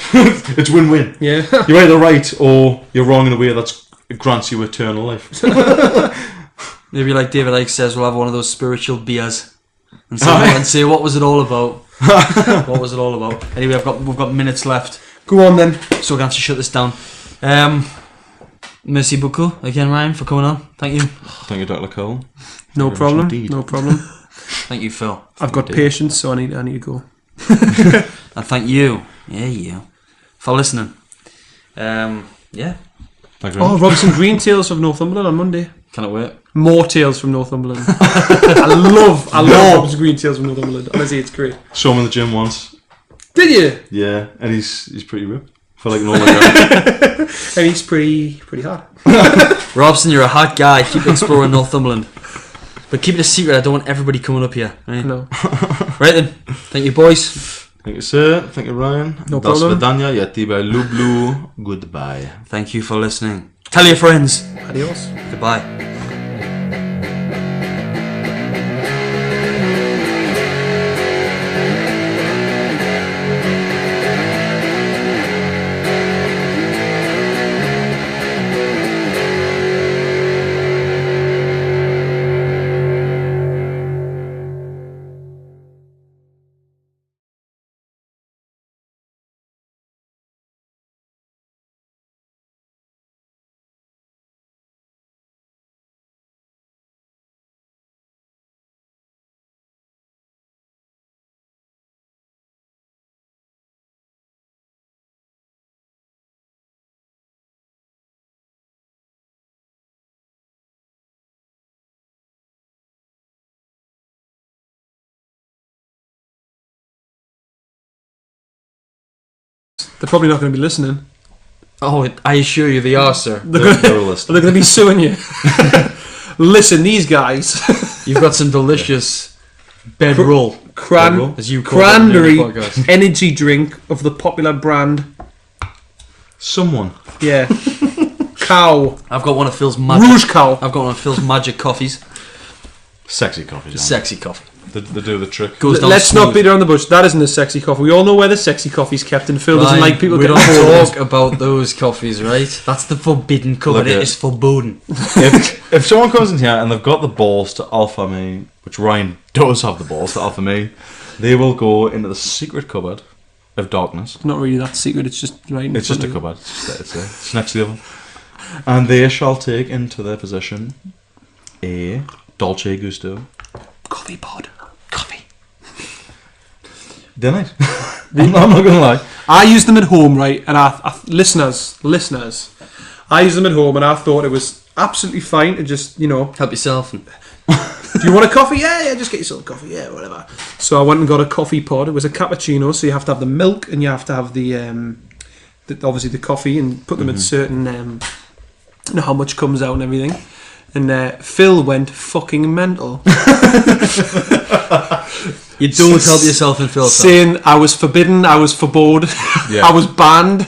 Speaker 3: it's win-win.
Speaker 2: Yeah.
Speaker 3: You're either right or you're wrong in a way that grants you eternal life.
Speaker 1: maybe like David Icke says, we'll have one of those spiritual beers and say what was it all about? What was it all about? Anyway, we've got minutes left,
Speaker 2: Go on then.
Speaker 1: so we're gonna have to shut this down. Merci beaucoup again, Ryan, for coming on. Thank you.
Speaker 3: Thank you, Dr. Cole.
Speaker 2: No
Speaker 3: Very
Speaker 2: problem.
Speaker 3: much indeed.
Speaker 2: No problem.
Speaker 1: Thank you, Phil.
Speaker 2: I've got
Speaker 3: Indeed.
Speaker 2: patience, so I need to go.
Speaker 1: And thank you, you, for listening. Yeah,
Speaker 3: Thank you very
Speaker 2: Oh,
Speaker 3: much.
Speaker 2: Robson Green Tales from Northumberland on Monday.
Speaker 1: cannot wait.
Speaker 2: More tales from Northumberland. I love Robson Green Tales from Northumberland. Honestly, it's great.
Speaker 3: Saw him in the gym once.
Speaker 2: Did you?
Speaker 3: Yeah, and he's pretty ripped. For like an older guy.
Speaker 2: And he's pretty hard.
Speaker 1: Robson, you're a hot guy. Keep exploring Northumberland. But keep it a secret. I don't want everybody coming up here. Right,
Speaker 2: No.
Speaker 1: right then. Thank you, boys.
Speaker 3: Thank you, sir. Thank you, Ryan.
Speaker 2: No
Speaker 3: Das
Speaker 2: problem.
Speaker 3: Vidania, Yatiba Lublu. Goodbye.
Speaker 1: Thank you for listening. Tell your friends.
Speaker 2: Adios.
Speaker 1: Goodbye.
Speaker 2: They're probably not going to be listening.
Speaker 1: Oh, I assure you they are, sir.
Speaker 3: They're listening.
Speaker 2: They're going to be suing you. Listen, these guys.
Speaker 1: You've got some delicious bedroll. As you call it on the
Speaker 2: Cranberry
Speaker 1: podcast.
Speaker 2: energy drink of the popular brand.
Speaker 3: Someone.
Speaker 2: Yeah. Cow.
Speaker 1: I've got one of Phil's magic.
Speaker 2: Rouge Cow.
Speaker 1: I've got one of Phil's magic coffees.
Speaker 3: Sexy coffee. John.
Speaker 1: Sexy coffee.
Speaker 3: They do the trick.
Speaker 1: Goes down
Speaker 2: Let's
Speaker 1: smooth.
Speaker 2: not beat around the bush. That isn't a sexy coffee. We all know where the sexy coffee's kept, and Phil doesn't like people
Speaker 1: we
Speaker 2: getting
Speaker 1: don't
Speaker 2: hold of
Speaker 1: talk
Speaker 2: it.
Speaker 1: about those coffees, right? That's the forbidden cupboard.
Speaker 3: Look
Speaker 1: It
Speaker 3: at-
Speaker 1: is forbidden.
Speaker 3: If someone comes in here and they've got the balls to alpha me, which Ryan does have the balls to alpha me, they will go into the secret cupboard of darkness.
Speaker 2: Not really that secret. It's just right. in
Speaker 3: It's just a
Speaker 2: front of
Speaker 3: cupboard. It's next to the oven. And they shall take into their possession a Dolce Gusto
Speaker 2: you. Coffee pod.
Speaker 3: coffee. They're nice. I'm not going to lie.
Speaker 2: I use them at home, right? And listeners, I use them at home, and I thought it was absolutely fine to just,
Speaker 1: Help yourself. And
Speaker 2: do you want a coffee? Yeah, just get yourself a coffee. Yeah, whatever. So I went and got a coffee pod. It was a cappuccino, so you have to have the milk and you have to have the obviously the coffee, and put them at certain how much comes out and everything. And Phil went fucking mental,
Speaker 1: you don't help yourself and Phil.
Speaker 2: saying I was forbidden, I was forbode,
Speaker 3: Yeah.
Speaker 2: I was banned.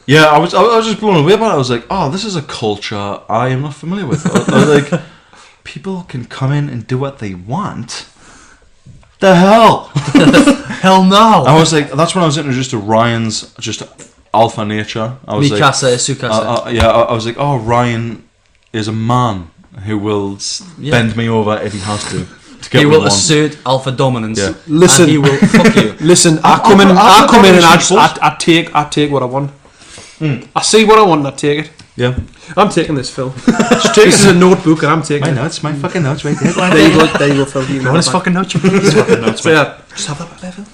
Speaker 3: Yeah, I was just blown away by it. I was like, oh, this is a culture I am not familiar with. I was like, people can come in and do what they want. The hell?
Speaker 1: Hell no.
Speaker 3: I was like, that's when I was introduced to Ryan's just alpha nature. I was
Speaker 1: Mikasa is Sukasa.
Speaker 3: I was like, oh, Ryan is a man who will bend me over if he has to get
Speaker 1: He
Speaker 3: what
Speaker 1: will
Speaker 3: wants.
Speaker 1: assert alpha dominance.
Speaker 3: Yeah.
Speaker 2: Listen.
Speaker 1: And he will fuck you.
Speaker 2: Listen, I come in and I take what I want. I see what I want and I take it.
Speaker 3: Yeah.
Speaker 2: I'm taking this, Phil. This is a notebook and I'm taking
Speaker 3: My
Speaker 2: it.
Speaker 3: notes, my fucking notes right there.
Speaker 2: There you go, Phil. You
Speaker 1: What is fucking note?
Speaker 2: notes, yeah. Just have that back there, Phil.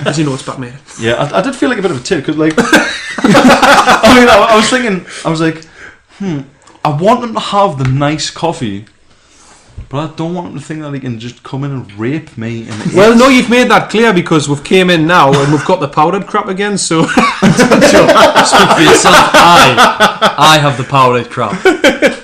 Speaker 2: As you know, it's back, mate.
Speaker 3: Yeah, I did feel like a bit of a tit because, like, I was thinking, I was like, I want them to have the nice coffee, but I don't want them to think that they can just come in and rape me.
Speaker 2: Well, no, you've made that clear because we've came in now and we've got the powdered crap again. So
Speaker 1: Speak for yourself. I have the powdered crap.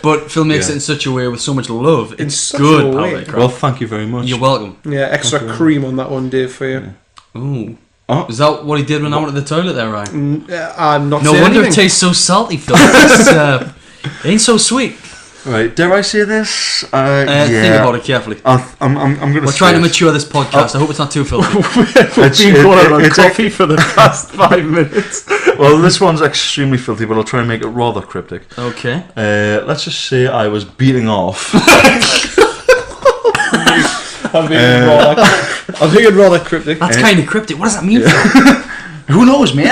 Speaker 1: But Phil makes it in such a way with so much love. It's
Speaker 2: such
Speaker 1: good
Speaker 2: a way.
Speaker 1: powdered crap.
Speaker 3: Well, thank you very much.
Speaker 1: You're welcome.
Speaker 2: yeah, extra cream on that one, Dave, for you.
Speaker 1: Ooh.
Speaker 3: Oh.
Speaker 1: Is that what he did when I went to the toilet there, Ryan?
Speaker 2: I'm not
Speaker 1: No
Speaker 2: saying
Speaker 1: wonder
Speaker 2: anything.
Speaker 1: it tastes so salty, Phil. It ain't so sweet.
Speaker 3: Right, dare I say this?
Speaker 1: Think about it carefully.
Speaker 3: I'm going to
Speaker 1: We're trying to mature this podcast. I hope it's not too filthy.
Speaker 2: We've been going on about coffee for the past 5 minutes.
Speaker 3: Well, this one's extremely filthy, but I'll try and make it rather cryptic.
Speaker 1: Okay.
Speaker 3: Let's just say I was beating off.
Speaker 2: I'm being rather cryptic.
Speaker 1: That's kind of cryptic. What does that mean? Phil?
Speaker 3: Who knows, man?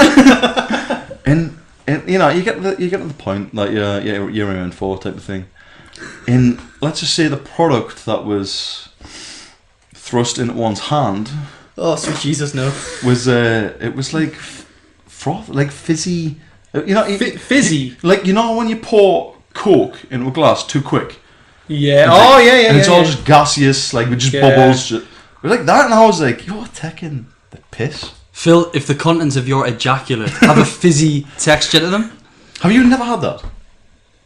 Speaker 3: and you know, you get to the point, like you're around 4 type of thing. And let's just say the product that was thrust into one's hand
Speaker 1: Oh, sweet Jesus, no.
Speaker 3: was it was like froth, like fizzy. You know,
Speaker 2: Fizzy?
Speaker 3: like you know when you pour Coke into a glass too quick.
Speaker 2: Yeah. Oh, yeah, yeah.
Speaker 3: And it's
Speaker 2: yeah,
Speaker 3: all
Speaker 2: yeah.
Speaker 3: just gaseous, like with just
Speaker 2: Yeah.
Speaker 3: bubbles. It was like that, and I was like, "You're taking the piss."
Speaker 1: Phil, if the contents of your ejaculate have a fizzy texture to them,
Speaker 3: Have you never had that?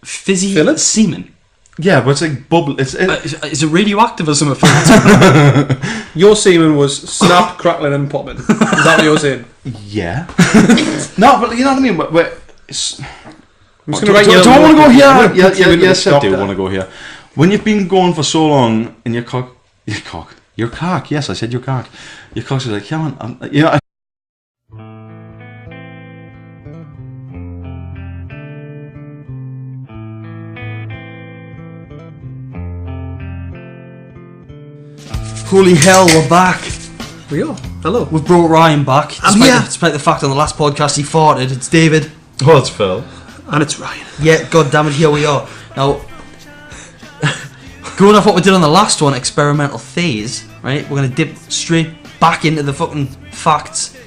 Speaker 1: fizzy
Speaker 2: Philip?
Speaker 1: semen,
Speaker 3: Yeah, but it's like bubble. It's
Speaker 1: is it radioactive or something? Phil?
Speaker 2: Your semen was snap, crackling, and popping. Is that what you're saying?
Speaker 3: yeah. No, but you know what I mean. It's,
Speaker 2: I'm just
Speaker 3: Do
Speaker 2: going to write
Speaker 3: I want to go here? Yes, I do
Speaker 2: Doctor.
Speaker 3: want to go here. When you've been going for so long and your cock, yes, I said your cock. Your cock's like, yeah, man, yeah.
Speaker 1: Holy hell, we're back.
Speaker 2: We are. Hello.
Speaker 1: We've brought Ryan back.
Speaker 2: here.
Speaker 1: Despite the fact on the last podcast he farted. It's David.
Speaker 3: Oh, it's Phil.
Speaker 2: And it's Ryan.
Speaker 1: Yeah, god damn it, here we are. Now, going off what we did on the last one, experimental phase, right? We're going to dip straight back into the fucking facts.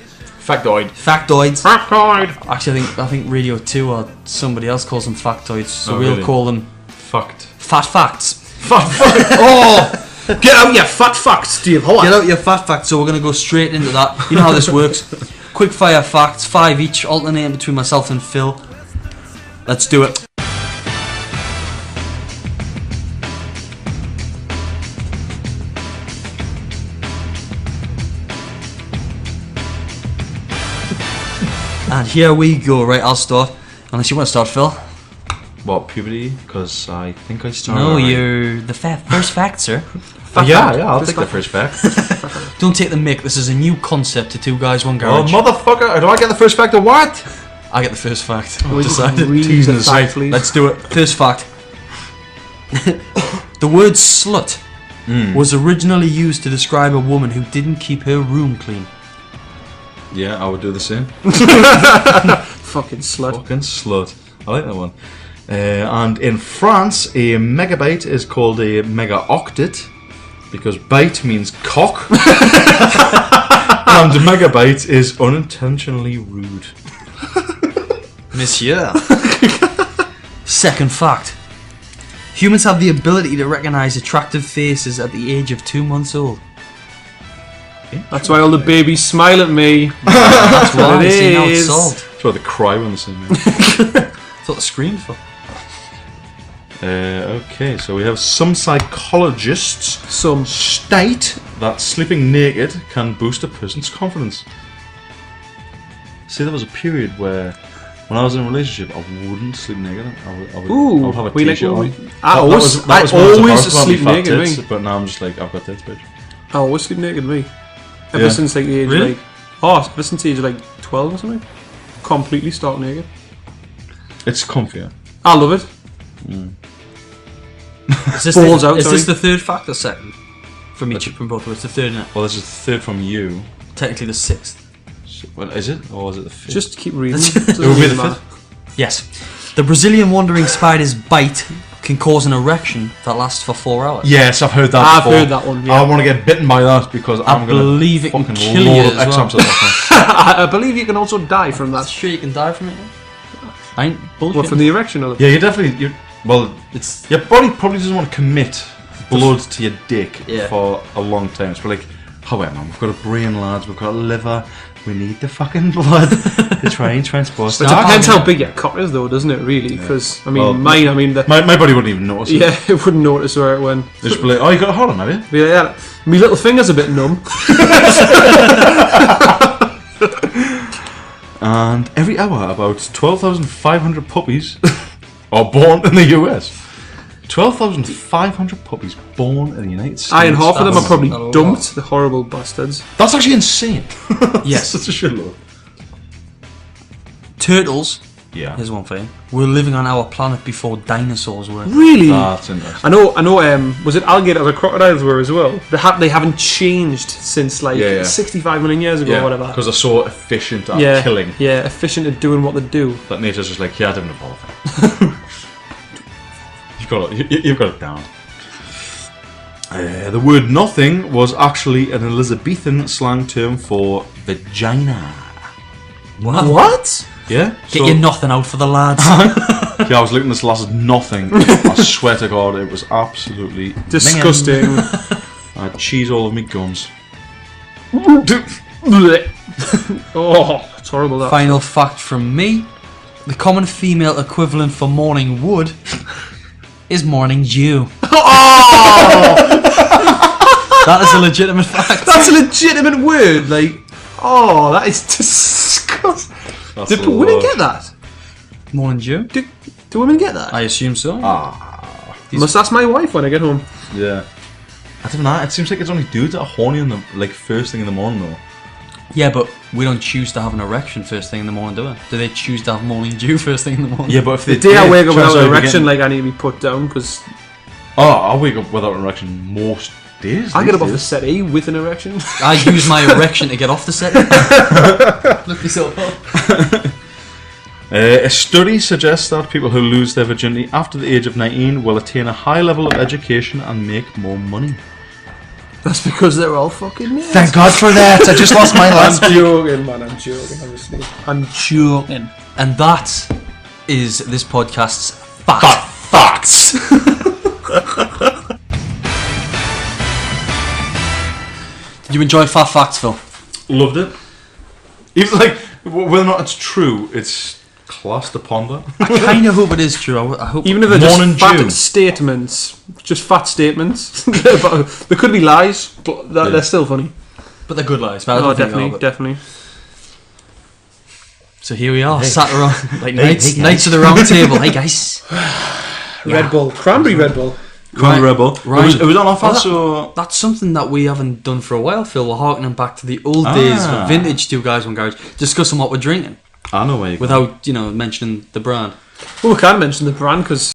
Speaker 3: Factoid.
Speaker 1: Factoids.
Speaker 2: Factoid.
Speaker 1: Actually, I think Radio 2 or somebody else calls them factoids, so we'll
Speaker 3: really?
Speaker 1: call them
Speaker 3: Fucked.
Speaker 1: fat facts.
Speaker 3: Fuck.
Speaker 2: Oh! Get out your fat facts, Steve.
Speaker 1: Get out your fat facts, so we're going to go straight into that. You know how this works. Quick fire facts, 5 each, alternating between myself and Phil. Let's do it. And here we go. Right, I'll start. Unless you want to start, Phil.
Speaker 3: What, puberty? Because I think I started.
Speaker 1: No,
Speaker 3: already.
Speaker 1: you're the first fact, sir.
Speaker 3: Yeah, I'll take the first fact.
Speaker 1: Don't take the mick. This is a new concept to Two Guys, One
Speaker 3: Oh,
Speaker 1: Garage.
Speaker 3: motherfucker. Do I get the first fact or what?
Speaker 1: I get the first fact.
Speaker 2: We just
Speaker 1: Decided.
Speaker 2: read
Speaker 3: Teasing
Speaker 2: the
Speaker 3: us.
Speaker 2: fact, please.
Speaker 1: Let's do it. First fact. The word slut was originally used to describe a woman who didn't keep her room clean.
Speaker 3: Yeah, I would do the same.
Speaker 2: Fucking slut.
Speaker 3: Fucking slut. I like that one. And in France, a megabyte is called a mega octet because byte means cock, and megabyte is unintentionally rude.
Speaker 1: Monsieur. Second fact. Humans have the ability to recognise attractive faces at the age of 2 months old.
Speaker 2: That's why all the babies smile at me.
Speaker 1: That's why.
Speaker 2: It
Speaker 1: See, now it's
Speaker 2: is.
Speaker 1: solved.
Speaker 3: That's why they cry when they see me.
Speaker 1: That's what the screamed for.
Speaker 3: Okay, so we have some psychologists
Speaker 2: Some.
Speaker 3: state that sleeping naked can boost a person's confidence. See, there was a period where, when I was in a relationship, I wouldn't sleep naked. I would have a
Speaker 2: we like-
Speaker 3: t-shirt on.
Speaker 2: I always
Speaker 3: when I was embarrassed about
Speaker 2: sleep
Speaker 3: my fat
Speaker 2: naked,
Speaker 3: tits,
Speaker 2: me.
Speaker 3: but now I'm just like, I've got tits, bitch.
Speaker 2: I always sleep naked, me. Ever
Speaker 3: Yeah.
Speaker 2: since like the age
Speaker 1: Really?
Speaker 2: ever since the age of like 12 or something. Completely stark naked.
Speaker 3: It's comfier.
Speaker 2: I love it.
Speaker 1: Is this,
Speaker 2: Balls
Speaker 1: the,
Speaker 2: out,
Speaker 1: is
Speaker 2: sorry.
Speaker 1: this the third fact or second? From both of us. The third, isn't it?
Speaker 3: Well, this is the third from you.
Speaker 1: Technically the sixth.
Speaker 3: Well, is it? Or was it the fifth?
Speaker 2: Just keep reading.
Speaker 1: It
Speaker 3: would be the fifth.
Speaker 1: Yes. The Brazilian wandering spider's bite can cause an erection that lasts for 4 hours.
Speaker 3: Yes, I've heard that
Speaker 2: I've
Speaker 3: before.
Speaker 2: heard that one, yeah.
Speaker 3: I want to get bitten by that because I'm going to
Speaker 1: believe it can
Speaker 3: fucking
Speaker 1: kill you
Speaker 3: load
Speaker 1: as well.
Speaker 3: exams at that
Speaker 2: I believe you can also die from that.
Speaker 1: Sure you can die from it. I ain't bullshit.
Speaker 2: What, from the erection or the...
Speaker 3: Yeah, you definitely. Well,
Speaker 1: It's
Speaker 3: your body probably doesn't want to commit blood to your dick
Speaker 1: Yeah.
Speaker 3: for a long time. It's like, oh wait, man, we've got a brain, lads, we've got a liver, we need the fucking blood to try and transport.
Speaker 2: It depends how big your cock is though, doesn't it, really? Because, I mean,
Speaker 3: Well,
Speaker 2: mine, I mean... The,
Speaker 3: My body wouldn't even notice.
Speaker 2: yeah, it wouldn't notice where it went.
Speaker 3: It'd just be like, oh, you got a hard on, have you?
Speaker 2: Be like, yeah, my little finger's a bit numb.
Speaker 3: And every hour, about 12,500 puppies are born in the US. 12,500 puppies born in the United States.
Speaker 2: Aye, and half of them are
Speaker 1: That's
Speaker 2: probably
Speaker 1: not a lot.
Speaker 2: dumped, the horrible bastards.
Speaker 3: That's actually insane.
Speaker 1: Yes.
Speaker 3: That's a shitload.
Speaker 1: Turtles.
Speaker 3: Yeah.
Speaker 1: Here's one for you. Were living on our planet before dinosaurs were.
Speaker 2: Really?
Speaker 3: That's interesting.
Speaker 2: I know. Was it alligators or crocodiles were as well? They haven't changed since like
Speaker 3: Yeah, yeah.
Speaker 2: 65 million years ago or whatever.
Speaker 3: because they're so efficient at
Speaker 2: Yeah,
Speaker 3: killing
Speaker 2: yeah, efficient at doing what they do.
Speaker 3: that nature's just like, yeah, I don't evolve. You've got it down. The word nothing was actually an Elizabethan slang term for vagina.
Speaker 2: What?
Speaker 3: Yeah?
Speaker 1: Get your nothing out for the lads.
Speaker 3: Yeah, I was looking at this last nothing. I swear to God, it was absolutely
Speaker 2: Disgusting.
Speaker 3: minging. I had cheese all over me gums.
Speaker 2: Oh, it's horrible that.
Speaker 1: Final fact from me. The common female equivalent for morning wood is morning dew. That is a legitimate fact.
Speaker 2: That's a legitimate word. Like, oh, that is disgusting.
Speaker 3: That's
Speaker 2: Did
Speaker 3: a
Speaker 2: we didn't
Speaker 3: lot.
Speaker 2: get that?
Speaker 1: Morning Dew.
Speaker 2: Do women get that?
Speaker 1: I assume so.
Speaker 2: Must ask my wife when I get home.
Speaker 3: Yeah. I don't know. It seems like it's only dudes that are horny in the first thing in the morning, though.
Speaker 1: Yeah, but we don't choose to have an erection first thing in the morning, do we? Do they choose to have morning dew first thing in the morning?
Speaker 3: Yeah, but if they
Speaker 2: The day I wake up
Speaker 3: chances
Speaker 2: without
Speaker 3: are
Speaker 2: an
Speaker 3: we
Speaker 2: erection,
Speaker 3: getting-
Speaker 2: like I need to be put down because
Speaker 3: I wake up without an erection most days.
Speaker 2: I get up off the
Speaker 3: these days.
Speaker 2: settee with an erection.
Speaker 1: I use my erection to get off the set. Look yourself up.
Speaker 3: A study suggests that people who lose their virginity after the age of 19 will attain a high level of education and make more money.
Speaker 2: That's because they're all fucking nerds.
Speaker 3: Thank God for that. I just lost my last.
Speaker 2: I'm joking, man. I'm joking, obviously. I'm joking.
Speaker 1: And that is this podcast's
Speaker 3: Facts.
Speaker 1: Did you enjoy Fat Facts, Phil?
Speaker 3: Loved it. Even whether or not it's true, it's class to ponder.
Speaker 1: I kind of hope it is true. I hope.
Speaker 2: Even if they're just
Speaker 3: Morning
Speaker 2: fat
Speaker 3: Dew.
Speaker 2: statements, But they could be lies, but they're still funny.
Speaker 1: But they're good lies. But I
Speaker 2: Oh,
Speaker 1: don't think they are,
Speaker 2: definitely,
Speaker 1: but-
Speaker 2: definily.
Speaker 1: So here we are, sat around like
Speaker 3: Hey,
Speaker 1: knights,
Speaker 3: hey,
Speaker 1: knights of the round table. Hey guys.
Speaker 2: Red Bull, cranberry Red Bull.
Speaker 3: Right. Rebel.
Speaker 1: Right.
Speaker 3: It was on offer,
Speaker 1: Well,
Speaker 3: so
Speaker 1: That's something that we haven't done for a while, Phil. We're harkening back to the old days of vintage Two Guys One Garage, discussing what we're drinking
Speaker 3: I know where you go.
Speaker 1: without mentioning the brand.
Speaker 2: Well, we can mention the brand because